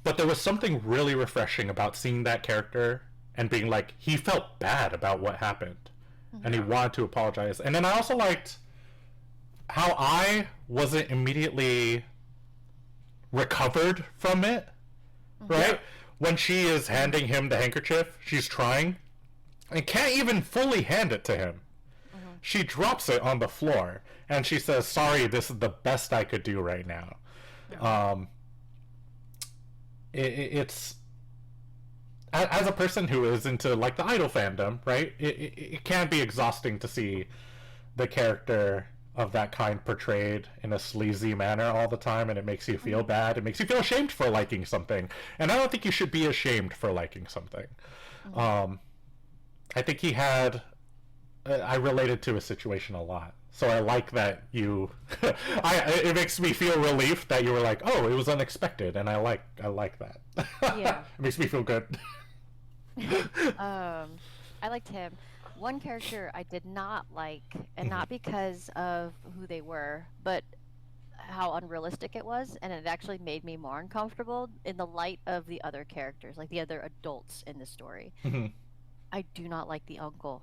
But there was something really refreshing about seeing that character and being like, he felt bad about what happened and he wanted to apologize. And then I also liked how I wasn't immediately recovered from it, right? Yeah. When she is handing him the handkerchief, she's trying and can't even fully hand it to him. She drops it on the floor and she says, sorry, this is the best I could do right now. It's as a person who is into like the idol fandom, right? It can be exhausting to see the character of that kind portrayed in a sleazy manner all the time, and it makes you feel bad. It makes you feel ashamed for liking something, and I don't think you should be ashamed for liking something. I think he had. I related to a situation a lot, so I like that you. It makes me feel relief that you were like, oh, it was unexpected, and I like that. Yeah, it makes me feel good. I liked him. One character I did not like, and not because of who they were, but how unrealistic it was, and it actually made me more uncomfortable in the light of the other characters, like the other adults in the story. I do not like the uncle.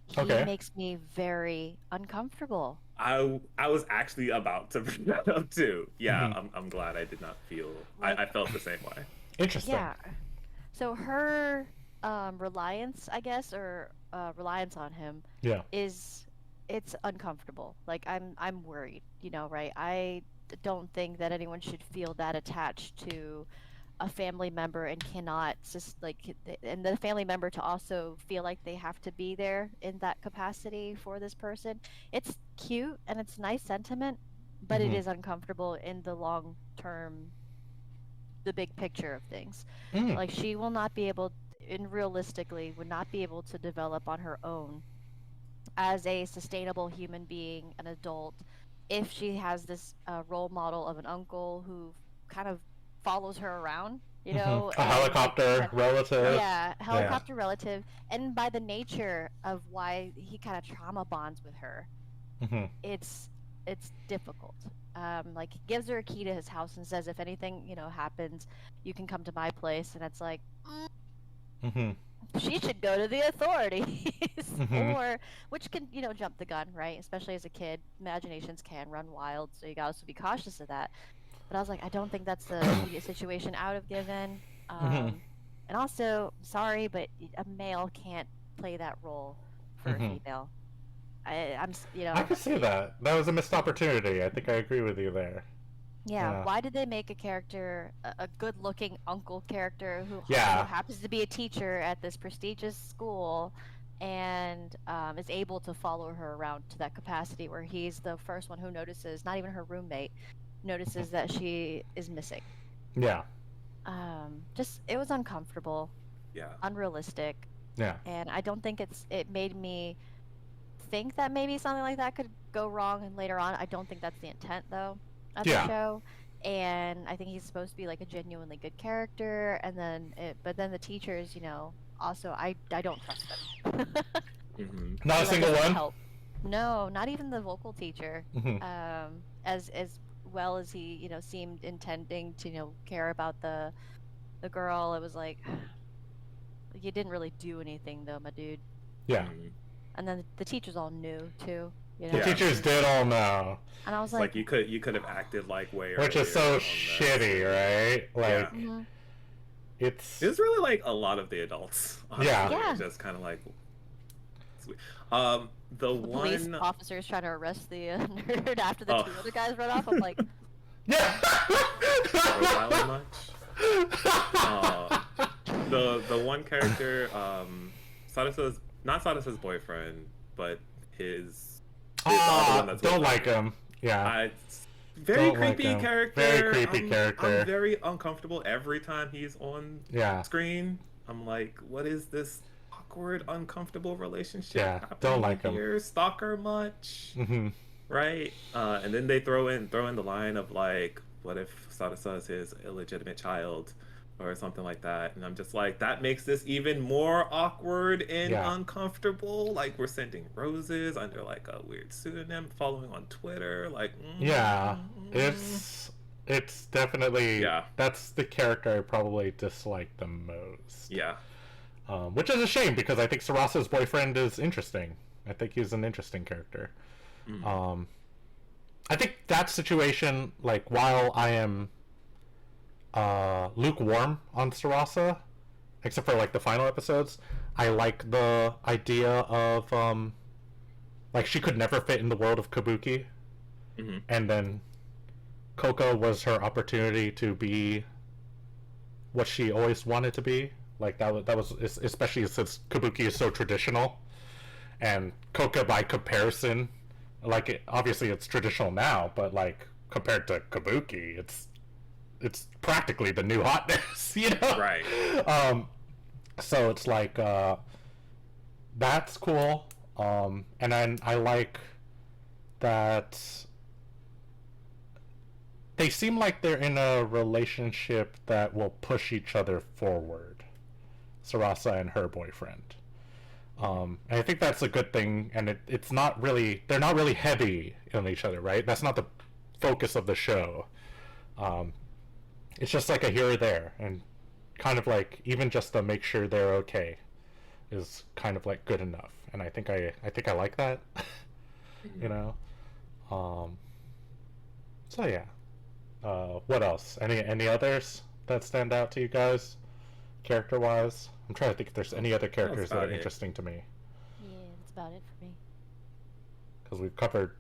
He makes me very uncomfortable. I was actually about to bring that up too. Yeah, I'm glad I did not feel. Like, I felt the same way. Interesting. Yeah. So her reliance, I guess, or reliance on him, it's uncomfortable. Like I'm worried, right? I don't think that anyone should feel that attached to a family member and cannot just and the family member to also feel like they have to be there in that capacity for this person. It's cute and it's nice sentiment, but it is uncomfortable in the long term, the big picture of things. Like she will not be able, and realistically would not be able to develop on her own as a sustainable human being, an adult, if she has this role model of an uncle who kind of follows her around, a helicopter relative. Yeah, helicopter relative. And by the nature of why he kind of trauma bonds with her, it's difficult. Like he gives her a key to his house and says, if anything, happens, you can come to my place. And it's like, she should go to the authorities. Or, which can, jump the gun, right? Especially as a kid, imaginations can run wild. So you gotta also be cautious of that. But I was like, I don't think that's the immediate situation I would have given. And also, sorry, but a male can't play that role for a female. I can see that. That was a missed opportunity. I think I agree with you there. Yeah. Why did they make a character, a good-looking uncle character who happens to be a teacher at this prestigious school and is able to follow her around to that capacity where he's the first one who notices, not even her roommate, notices that she is missing. Yeah. It was uncomfortable. Yeah. Unrealistic. Yeah. And I don't think it made me think that maybe something like that could go wrong and later on. I don't think that's the intent though of the show. And I think he's supposed to be like a genuinely good character, and then but then the teachers, also I don't trust them. Not a single one? Help. No, not even the vocal teacher. As well as he, seemed intending to, care about the girl, it was like, you didn't really do anything though, my dude. Yeah. And then the teachers all knew too. The teachers did all know. And I was like you could have acted like way which is so shitty, right? Like it's really like a lot of the adults. Honestly. Yeah. Just kind of like Sweet. The Police one. officers trying to arrest the nerd after the two other guys run off. I'm like, Yeah. Profiling much. The one character, Sadasa's not Sadasa's boyfriend, but his other one that's don't with like him. Yeah. Very Don't like creepy him. character. Very creepy character. I'm very uncomfortable every time he's on screen. I'm like, what is this awkward, uncomfortable relationship? Yeah, don't like him. Here? Stalker much? Mm-hmm. Right? And then they throw in the line of like, what if Sadasa is his illegitimate child? Or something like that, and I'm just like, that makes this even more awkward and uncomfortable. Like, we're sending roses under like a weird pseudonym, following on Twitter. Like, it's definitely that's the character I probably dislike the most. Yeah, which is a shame because I think Sarasa's boyfriend is interesting. I think he's an interesting character. I think that situation, like, while I am lukewarm on Sarasa, except for like the final episodes, I like the idea of like she could never fit in the world of Kabuki, and then Coco was her opportunity to be what she always wanted to be. Like that was especially since Kabuki is so traditional, and Coco by comparison, like obviously it's traditional now, but like compared to Kabuki, it's practically the new hotness, you know? Right. So it's like, that's cool. And then I like that they seem like they're in a relationship that will push each other forward. Sarasa and her boyfriend. And I think that's a good thing, and it's not really, they're not really heavy on each other, right? That's not the focus of the show. It's just like a here or there, and kind of like even just to make sure they're okay is kind of like good enough, and I think I like that. You know. So yeah. What else? Any others that stand out to you guys, character wise? I'm trying to think if there's any other characters that are interesting to me. yeah, that's about it for me. Because we've covered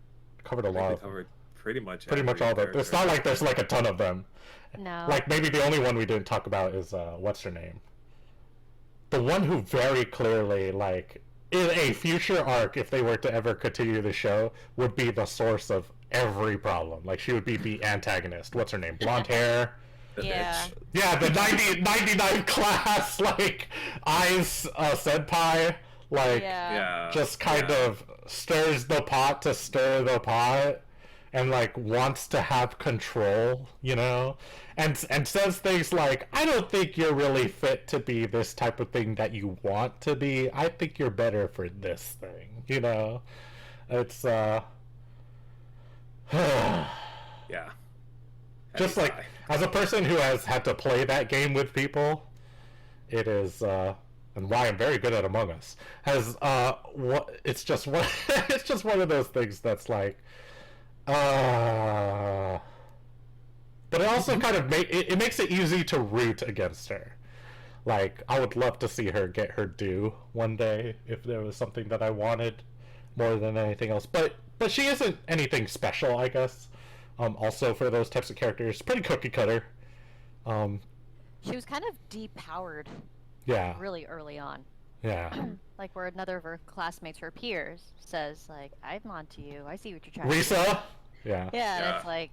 a lot. Covered pretty much all of them. It's not like there's like a ton of them. No. Like maybe the only one we didn't talk about is what's her name? The one who very clearly, like, in a future arc, if they were to ever continue the show, would be the source of every problem. Like, she would be the antagonist. What's her name? Blonde hair. Yeah. Yeah, the 99 class, like, eyes senpai, like, just kind of stirs the pot to stir the pot, and, like, wants to have control, you know? And says things like, I don't think you're really fit to be this type of thing that you want to be. I think you're better for this thing, you know? It's, yeah. Just like, as a person who has had to play that game with people, it is, and why I'm very good at Among Us, has, it's just one, it's just one of those things that's like, but it also kind of it makes it easy to root against her. Like, I would love to see her get her due one day if there was something that I wanted more than anything else. But she isn't anything special, I guess. Also for those types of characters, pretty cookie cutter. She was kind of depowered. Yeah. Really early on. Yeah. Like where another of her classmates, her peers, says like, "I'm onto you. I see what you're trying to do." Risa. Yeah. Yeah, and it's like,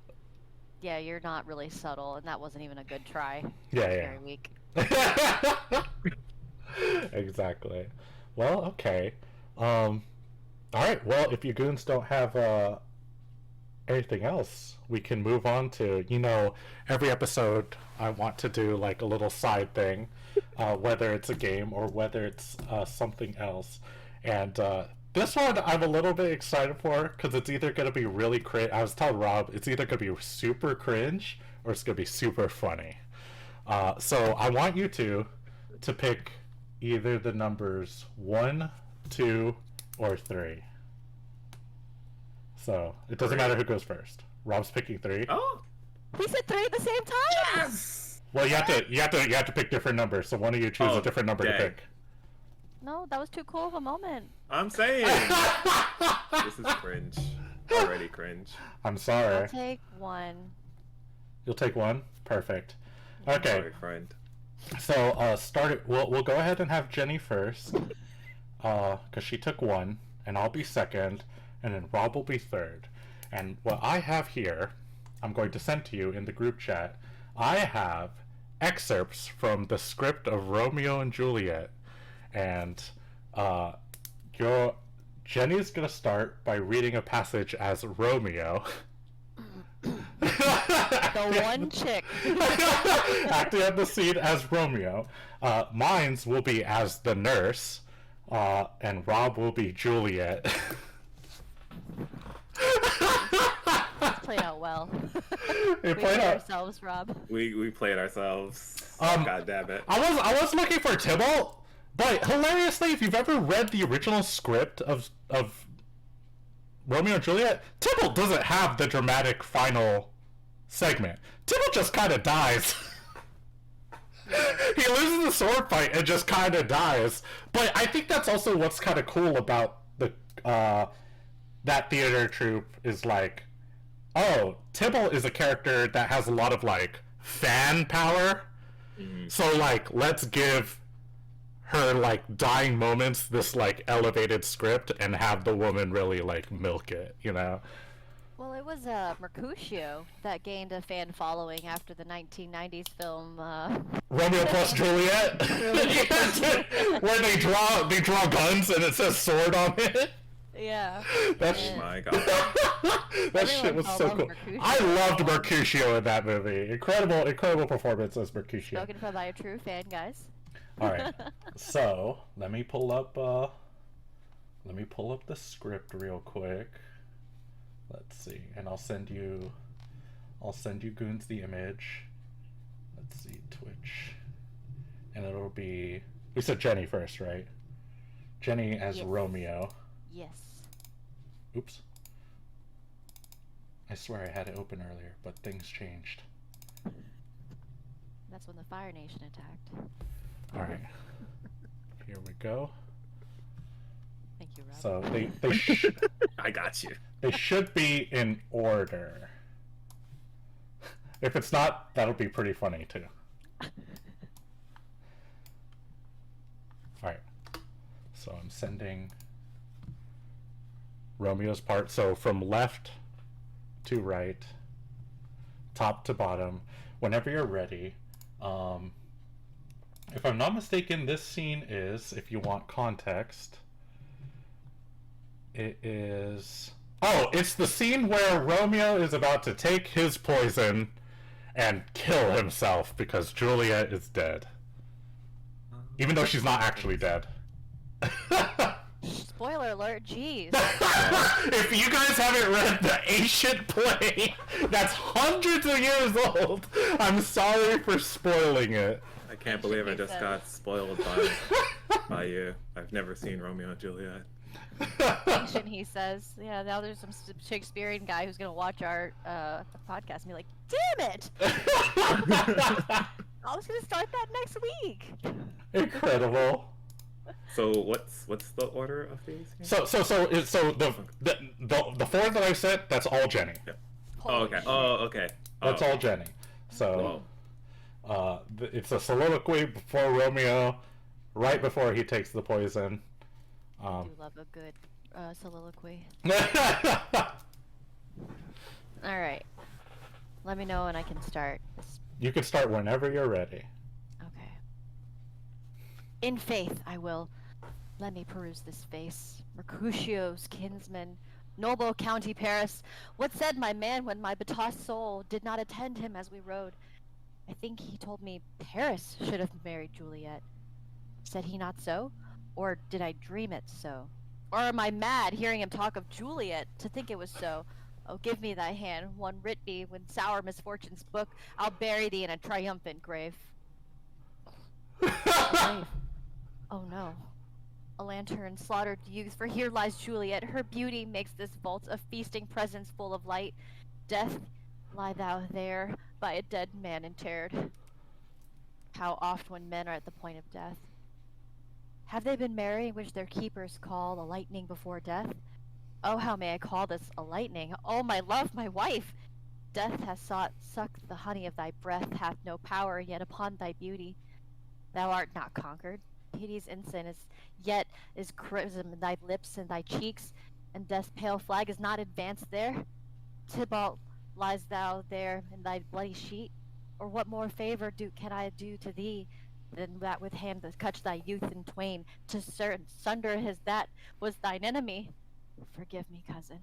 yeah, you're not really subtle, and that wasn't even a good try. Yeah, Very weak. Exactly. Well, okay. All right. Well, if you goons don't have anything else, we can move on to, you know, every episode I want to do like a little side thing, whether it's a game or whether it's something else. And this one I'm a little bit excited for because it's either going to be really cringe. I was telling Rob, it's either going to be super cringe or it's going to be super funny. So I want you to pick either the numbers 1, 2, or 3. So it doesn't matter who goes first. Rob's picking 3. Oh, We said 3 at the same time. yes. Well, you have to pick different numbers. So one of you choose a different number to pick. No, that was too cool of a moment. I'm saying this is cringe. Already cringe. I'm I'll sorry. take one. You'll take one? Perfect. Okay, Sorry, friend. so start it. We'll go ahead and have Jenny first, because she took one, and I'll be second, and then Rob will be third. And what I have here, I'm going to send to you in the group chat. I have excerpts from the script of Romeo and Juliet, and Jenny's gonna start by reading a passage as Romeo. The one chick. Acting out the scene as Romeo. Mine's will be as the nurse, and Rob will be Juliet. It's played out well. It We played did out. ourselves, Rob. We played ourselves. Um, God damn it. I was looking for Tybalt, but hilariously, if you've ever read the original script of Romeo and Juliet, Tybalt doesn't have the dramatic final segment. Tybalt just kind of dies. He loses the sword fight and just kind of dies. But I think that's also what's kind of cool about the that theater troupe is like, oh, Tybalt is a character that has a lot of like fan power. So like, let's give her like dying moments this like elevated script and have the woman really like milk it, you know? Well, it was Mercutio that gained a fan following after the 1990s film. Romeo plus Juliet, where they draw guns and it says sword on it. Yeah. That's Oh my god. that shit Everyone was so loved cool. Mercutio. I loved Mercutio in that movie. Incredible performance as Mercutio. Spoken from by a true fan, guys. All right, so let me pull up the script real quick. Let's see, and I'll send you Goons the image. Let's see, Twitch, and it'll be, we said Jenny first, right? Jenny as Yes. Romeo. Yes. Oops. I swear I had it open earlier, but things changed. That's when the Fire Nation attacked. All right, here we go. Thank you, Rob. So I got you. they should be in order. If it's not, that'll be pretty funny too. Alright. So I'm sending Romeo's part. So from left to right, top to bottom, whenever you're ready. If I'm not mistaken, this scene is, if you want context, it is... Oh, it's the scene where Romeo is about to take his poison and kill himself because Juliet is dead. Even though she's not actually dead. Spoiler alert, jeez. If you guys haven't read the ancient play that's hundreds of years old, I'm sorry for spoiling it. I can't believe I just got spoiled by you. I've never seen Romeo and Juliet. Ancient, he says. Yeah, now there's some Shakespearean guy who's gonna watch our podcast and be like, damn it! I was gonna start that next week. Incredible. So what's the order of these? So the four that I said, that's all Jenny. Oh, okay. Oh, okay. That's all Jenny. So it's a soliloquy before Romeo, right before he takes the poison. I do love a good soliloquy. Alright. Let me know when I can start. You can start whenever you're ready. Okay. In faith, I will. Let me peruse this face. Mercutio's kinsman, noble County Paris. What said my man when my betossed soul did not attend him as we rode? I think he told me Paris should have married Juliet. Said he not so? Or did I dream it so? Or am I mad hearing him talk of Juliet to think it was so? Oh, give me thy hand, one writ me when sour misfortune's book, I'll bury thee in a triumphant grave. Grave. Oh no. A lantern slaughtered youth, for here lies Juliet. Her beauty makes this vault a feasting presence full of light. Death, lie thou there, by a dead man interred. How oft when men are at the point of death, Have they been marrying which their keepers call a lightning before death? Oh, how may I call this a lightning? Oh, my love, my wife! Death has sucked the honey of thy breath, hath no power yet upon thy beauty. Thou art not conquered. Pity's ensign is crimson in thy lips and thy cheeks, and death's pale flag is not advanced there. Tybalt, lies thou there in thy bloody sheet? Or what more favor can I do to thee than that with hand that cut thy youth in twain, to sunder his that was thine enemy? Forgive me, cousin.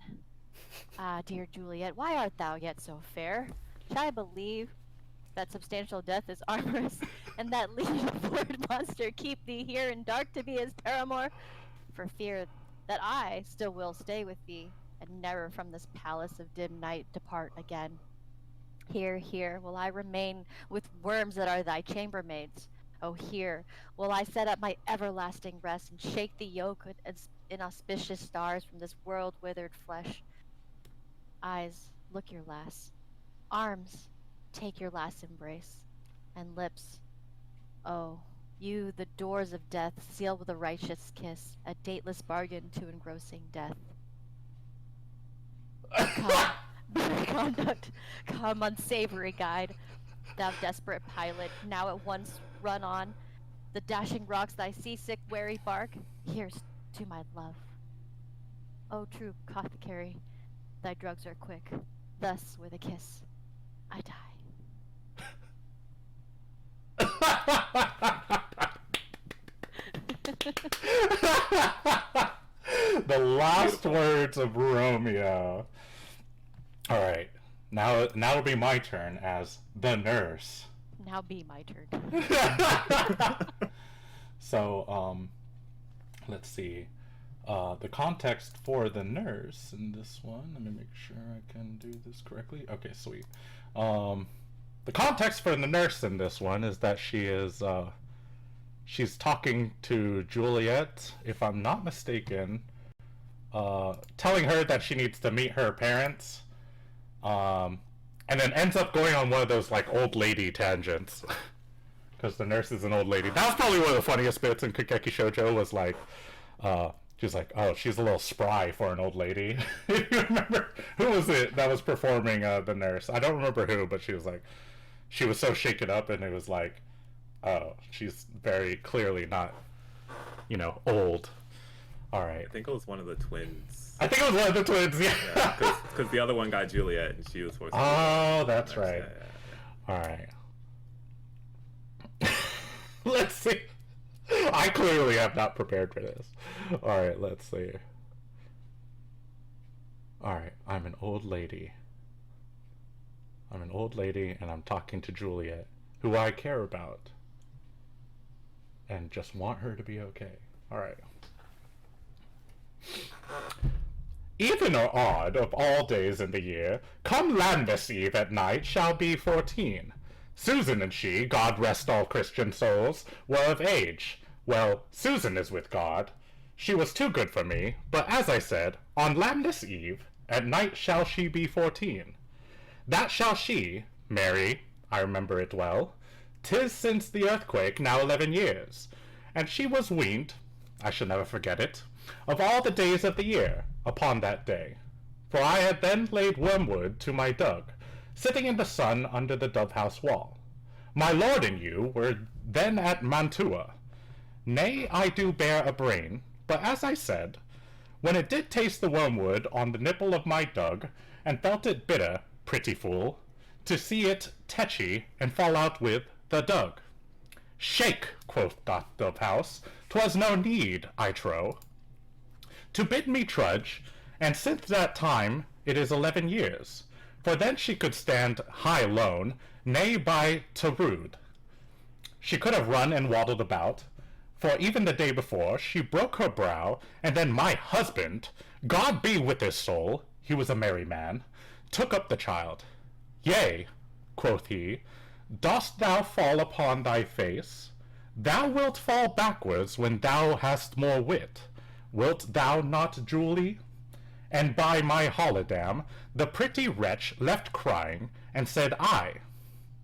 Ah, dear Juliet, why art thou yet so fair? Shall I believe that substantial death is amorous, and that lean-bored monster keep thee here in dark to be his paramour? For fear that I still will stay with thee, and never from this palace of dim night depart again. Here, here will I remain with worms that are thy chambermaids. Oh, here will I set up my everlasting rest, and shake the yoke and inauspicious stars from this world-withered flesh. Eyes, look your lass. Arms, take your last embrace. And lips, oh, you, the doors of death, seal with a righteous kiss, a dateless bargain to engrossing death. Come, better conduct, come, unsavory guide, thou desperate pilot, now at once run on. The dashing rocks thy seasick wary bark, here's to my love. O true apothecary, thy drugs are quick, thus with a kiss I die. The last words of Romeo. All right, now it'll be my turn as the nurse. Now be my turn. So, let's see. The context for the nurse in this one. Let me make sure I can do this correctly. Okay, sweet. The context for the nurse in this one is that she's talking to Juliet, if I'm not mistaken, telling her that she needs to meet her parents, and then ends up going on one of those like old lady tangents. Because the nurse is an old lady. That was probably one of the funniest bits in Kageki Shoujo, was like, she's like, oh, she's a little spry for an old lady. You remember, who was it that was performing the nurse? I don't remember who, but she was like, she was so shaken up, and it was like, oh, she's very clearly not, old. All right. I think it was one of the twins. I think it was one of the twins, yeah. Because the other one got Juliet, and she was forced to Oh, that's right. Yeah. All right. Let's see. I clearly have not prepared for this. Alright, let's see. Alright, I'm an old lady. I'm an old lady, and I'm talking to Juliet, who I care about. And just want her to be okay. Alright. Even or odd of all days in the year, come Landmas Eve at night shall be 14. Susan and she, God rest all Christian souls, were of age. Well, Susan is with God. She was too good for me, but as I said, on Landmas Eve, at night shall she be 14. That shall she, Mary, I remember it well. 'Tis since the earthquake, now 11 years. And she was weaned, I shall never forget it, of all the days of the year, upon that day. For I had then laid wormwood to my dug, sitting in the sun under the dove-house wall. My lord and you were then at Mantua. Nay, I do bear a brain, but as I said, when it did taste the wormwood on the nipple of my dug, and felt it bitter, pretty fool, to see it tetchy and fall out with the dug. Shake, quoth the dove-house, 'twas no need, I trow, to bid me trudge, and since that time it is 11 years. For then she could stand high alone, nay by to rude. She could have run and waddled about, for even the day before she broke her brow, and then my husband, God be with his soul, he was a merry man, took up the child. Yea, quoth he, dost thou fall upon thy face? Thou wilt fall backwards when thou hast more wit. Wilt thou not, Julie? And by my holidam, the pretty wretch left crying, and said I,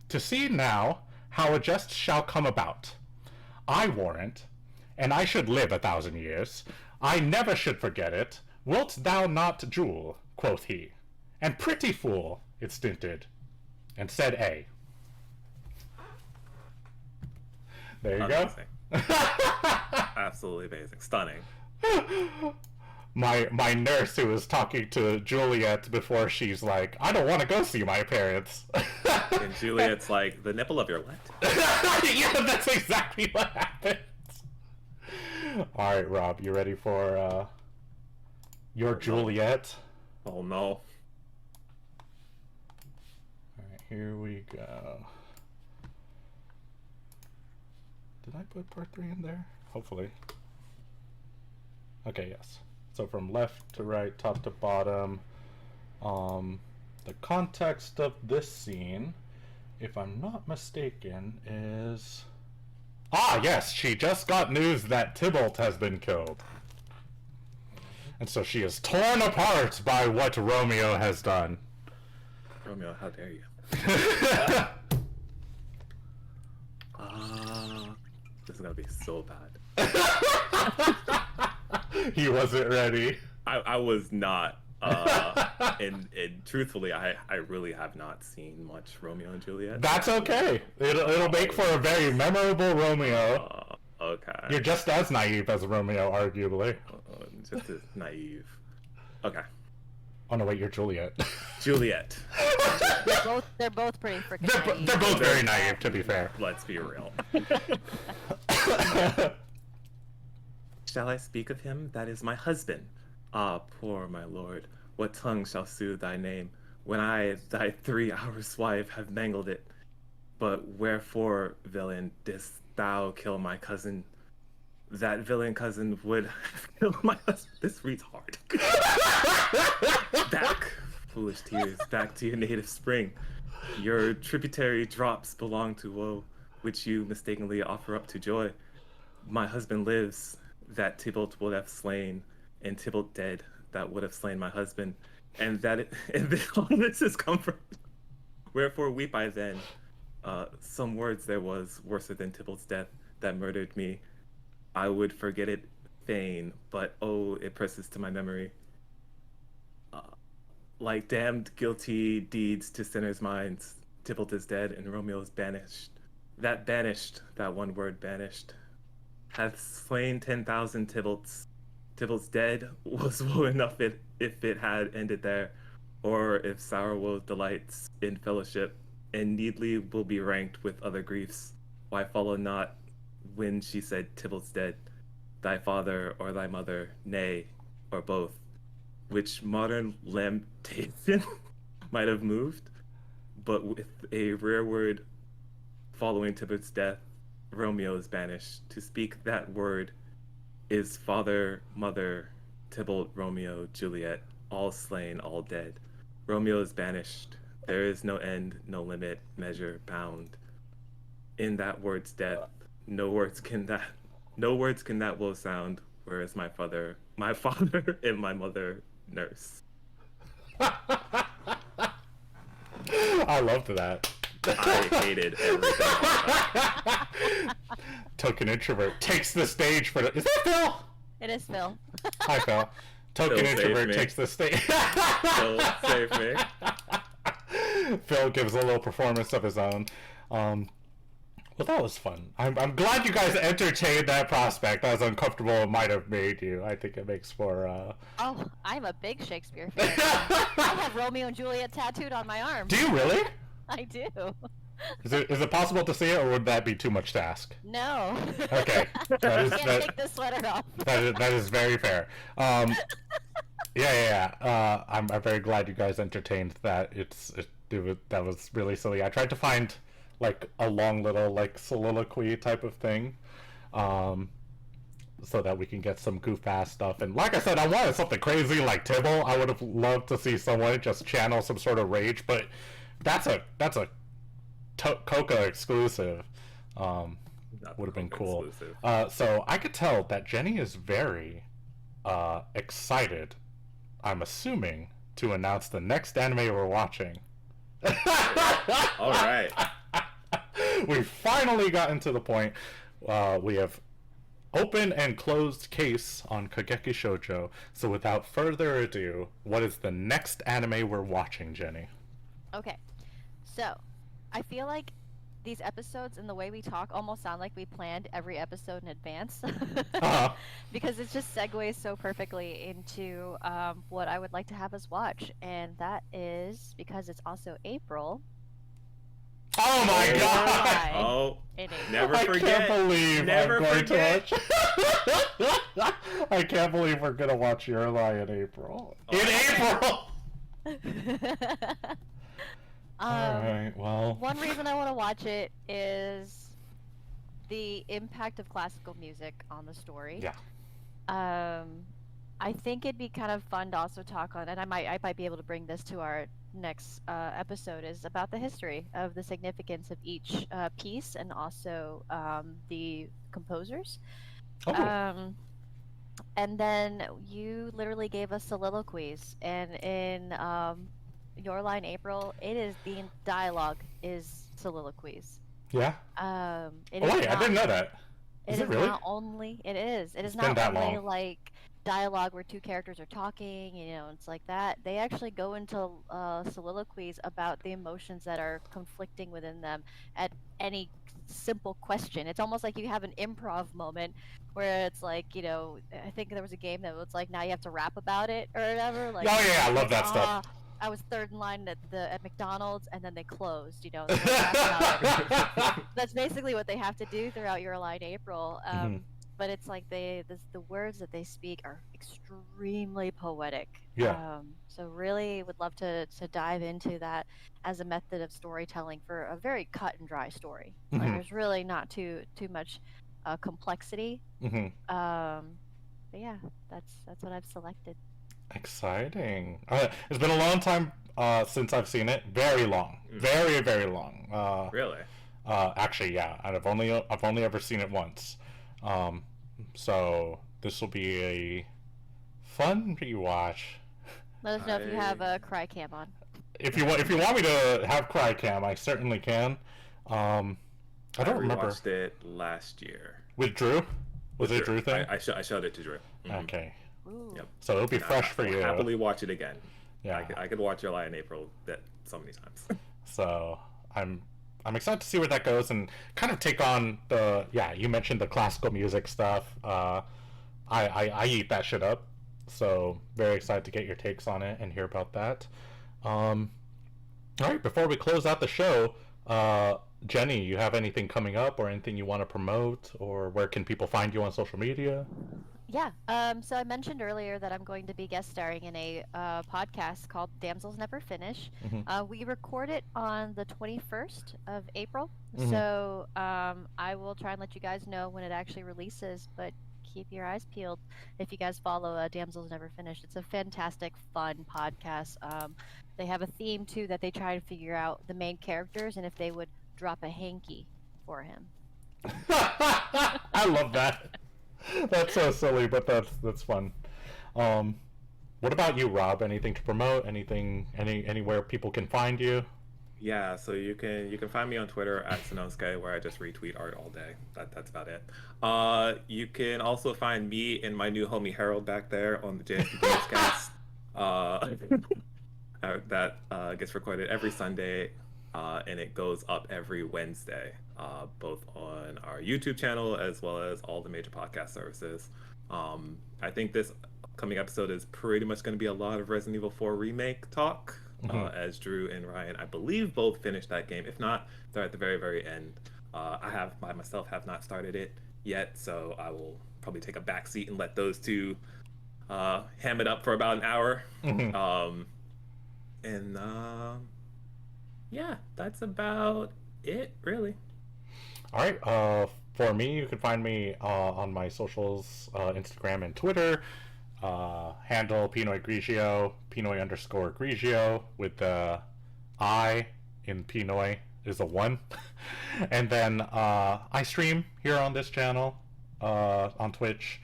to see now how a jest shall come about. I warrant, and I should live 1,000 years. I never should forget it. Wilt thou not, Jewel? Quoth he. And pretty fool, it stinted, and said A. There you Amazing. go. Absolutely amazing. Stunning. My nurse who was talking to Juliet before, she's like, I don't want to go see my parents. And Juliet's like, the nipple of your what? Yeah, that's exactly what happens. Alright, Rob, you ready for your Juliet? Oh no. Alright, here we go. Did I put part 3 in there? Hopefully. Okay, yes. So from left to right, top to bottom, the context of this scene, if I'm not mistaken, is... Ah, yes, she just got news that Tybalt has been killed. And so she is torn apart by what Romeo has done. Romeo, how dare you? This is gonna be so bad. He wasn't ready. I was not. And truthfully, I really have not seen much Romeo and Juliet. That's okay. It'll make for a very memorable Romeo. Okay. You're just as naive as Romeo, arguably. Just as naive. Okay. Oh no, wait, you're Juliet. Juliet. They're both pretty freaking naive. They're both very naive, to be fair. Let's be real. Shall I speak of him? That is my husband. Ah, poor my lord. What tongue shall soothe thy name, when I, thy 3 hours wife, have mangled it? But wherefore, villain, didst thou kill my cousin? That villain cousin would have killed my husband. This reads hard. Back, foolish tears, back to your native spring. Your tributary drops belong to woe, which you mistakenly offer up to joy. My husband lives, that Tybalt would have slain, and Tybalt dead, that would have slain my husband, and that all this has come from. Wherefore weep I then. Some words there was worser than Tybalt's death that murdered me. I would forget it fain, but oh, it presses to my memory. Like damned guilty deeds to sinners' minds, Tybalt is dead and Romeo is banished. That banished, that one word banished, hath slain 10,000 Tybalts. Tybalt's dead was woe enough if it had ended there, or if sour woe delights in fellowship, and needly will be ranked with other griefs. Why follow not when she said Tybalt's dead, thy father or thy mother, nay, or both, which modern lamentation might have moved, but with a rare word following Tybalt's death, Romeo is banished. To speak that word is father, mother, Tybalt, Romeo, Juliet, all slain, all dead. Romeo is banished. There is no end, no limit, measure, bound. In that word's death, no words can that woe sound, whereas my father and my mother nurse. I loved that. I hated everything about that. Token introvert takes the stage for the... Is that Phil? It is Phil. Hi, Phil. Token Phil, save introvert me. takes the stage. Phil, save me. Phil gives a little performance of his own. Well, that was fun. I'm glad you guys entertained that prospect, as uncomfortable it might have made you. I think it makes for... Oh, I'm a big Shakespeare fan. I have Romeo and Juliet tattooed on my arm. Do you really? I do. Is it possible to see it, or would that be too much to ask? No. Okay. I can't take this sweater off. That is very fair. Yeah. I'm very glad you guys entertained that. That was really silly. I tried to find like a long little like soliloquy type of thing, so that we can get some goof ass stuff. And like I said, I wanted something crazy like Tybalt. I would have loved to see someone just channel some sort of rage, but that's a Coca exclusive. Would have been cool. So I could tell that Jenny is very excited, I'm assuming, to announce the next anime we're watching. All right. We finally gotten to the point. We have open and closed case on Kageki Shoujo. So without further ado, what is the next anime we're watching, Jenny? Okay, so I feel like these episodes and the way we talk almost sound like we planned every episode in advance Uh-huh. because it just segues so perfectly into what I would like to have us watch, and that is because it's also April. Oh my Oh. god! July Oh, in April. never I forget. can't believe Never I'm going forget. to watch. I can't believe we're gonna watch Your Lie in April. Oh, In I- April. All right. Well. One reason I want to watch it is the impact of classical music on the story. Yeah. I think it'd be kind of fun to also talk on, and I might be able to bring this to our next episode, is about the history of the significance of each piece and also the composers. Oh. And then you literally gave us soliloquies, and in Your Line April, it is the dialogue is soliloquies. Yeah. It Oh is wait, I didn't know that. It Is is it really? not only. It is. It is It's been not that only long. like dialogue where two characters are talking. It's like that. They actually go into soliloquies about the emotions that are conflicting within them at any simple question. It's almost like you have an improv moment where it's like, I think there was a game that was like, now you have to rap about it or whatever. Like, Oh yeah, I love that stuff. I was third in line at McDonald's, and then they closed. They were rapping about it. That's basically what they have to do throughout Your Line April. But it's like the words that they speak are extremely poetic. Yeah. So really would love to dive into that as a method of storytelling for a very cut and dry story. Like, Mhm. there's really not too much complexity. Hmm. But yeah, that's what I've selected. Exciting. It's been a long time since I've seen it. Very long. Very, very long. Really? Actually, yeah. And I've only ever seen it once. So this will be a fun rewatch. Let us know if you have a cry cam on. If you want me to have cry cam, I certainly can. I don't remember. Watched it last year. With Drew? Was it a Drew thing? I showed it to Drew. Mhm. Okay. Ooh. Yep. So it'll be And fresh for I'll you. happily watch it again. Yeah. I could watch Your Lie in April so many times. So I'm excited to see where that goes and kind of take on you mentioned the classical music stuff. I eat that shit up. So very excited to get your takes on it and hear about that. All right, before we close out the show, Jenny, you have anything coming up or anything you want to promote, or where can people find you on social media? Yeah. So I mentioned earlier that I'm going to be guest starring in a podcast called Damsels Never Finish. Mhm. We record it on the 21st of April. Mhm. So I will try and let you guys know when it actually releases, but keep your eyes peeled if you guys follow Damsels Never Finish. It's a fantastic, fun podcast. They have a theme, too, that they try to figure out the main characters and if they would drop a hanky for him. I love that. That's so silly, but that's fun. What about you, Rob? Anything to promote? Anywhere people can find you? Yeah, so you can find me on Twitter at Sanosuke, where I just retweet art all day. That's about it. You can also find me and my new homie Harold back there on the JSB Anime. That gets recorded every Sunday, and it goes up every Wednesday, both on our YouTube channel as well as all the major podcast services. I think this coming episode is pretty much going to be a lot of Resident Evil 4 remake talk, as Drew and Ryan, I believe, both finished that game. If not, they're at the very, very end. I myself have not started it yet, so I will probably take a back seat and let those two ham it up for about an hour. Yeah, that's about it, really. All right. For me, you can find me on my socials, Instagram and Twitter. Handle Pinoy Grigio, Pinoy_Grigio, with the I in Pinoy is a 1. And then I stream here on this channel, on Twitch.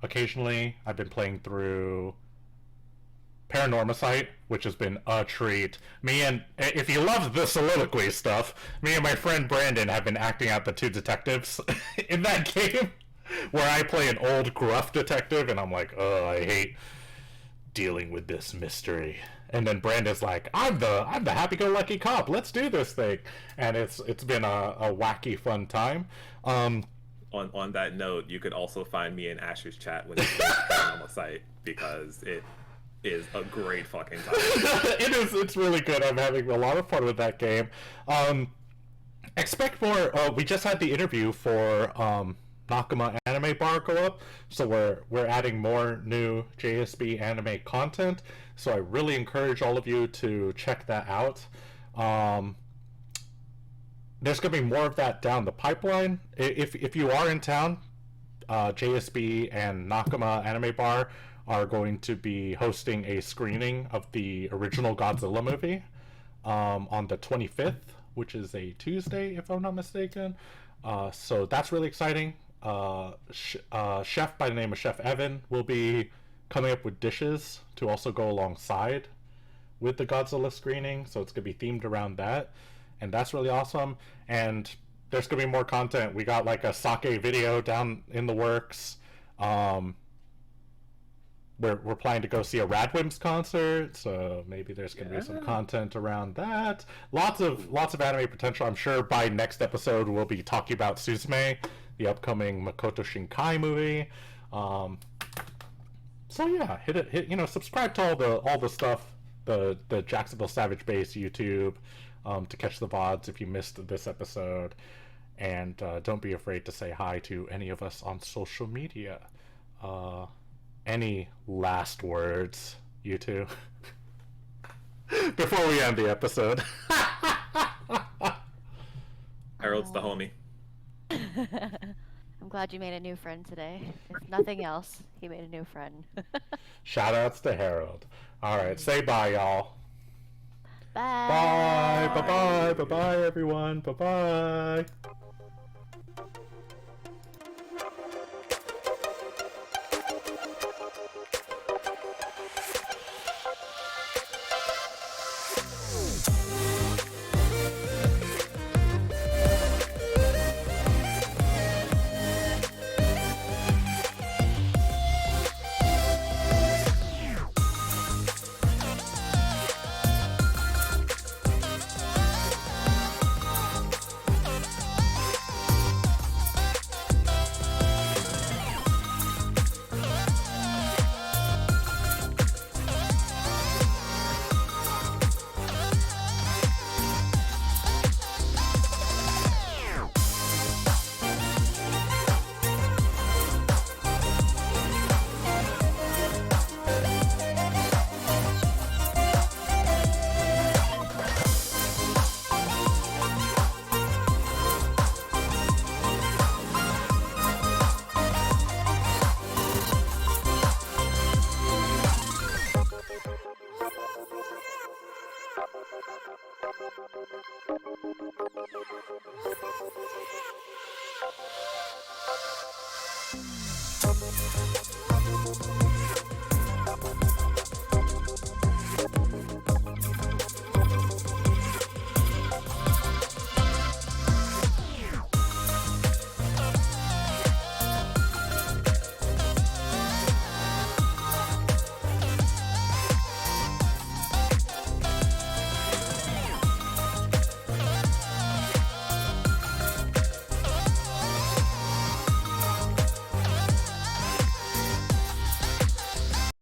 Occasionally, I've been playing through Paranormicite, which has been a treat. If you love the soliloquy stuff, me and my friend Brandon have been acting out the two detectives in that game. where I play an old gruff detective, and I'm like, oh, I hate dealing with this mystery. And then Brandon's like, I'm the happy-go-lucky cop. Let's do this thing. And it's been a wacky, fun time. On that note, you could also find me in Asher's chat when it's on the site, because it is a great fucking time. It is. It's really good. I'm having a lot of fun with that game. Expect more. We just had the interview for Nakama Anime Bar go up, so we're adding more new JSB Anime content. So I really encourage all of you to check that out. There's going to be more of that down the pipeline. If you are in town, JSB and Nakama Anime Bar are going to be hosting a screening of the original Godzilla movie on the 25th, which is a Tuesday, if I'm not mistaken. So that's really exciting. Chef by the name of Chef Evan will be coming up with dishes to also go alongside with the Godzilla screening, so it's going to be themed around that, and that's really awesome. And there's going to be more content. We got like a sake video down in the works. We're planning to go see a Radwimps concert, so maybe there's going to be some content around that. Lots of anime potential. I'm sure by next episode we'll be talking about Suzume, the upcoming Makoto Shinkai movie. So yeah, hit subscribe to all the stuff, the Jacksonville Savage Base YouTube, to catch the VODs if you missed this episode, and don't be afraid to say hi to any of us on social media. Any last words, you two, before we end the episode? Harold's the homie. I'm glad you made a new friend today. If nothing else, he made a new friend. Shoutouts to Harold. All right, say bye, y'all. Bye. Bye. Bye. Bye. Bye. Bye, everyone. Bye. Bye.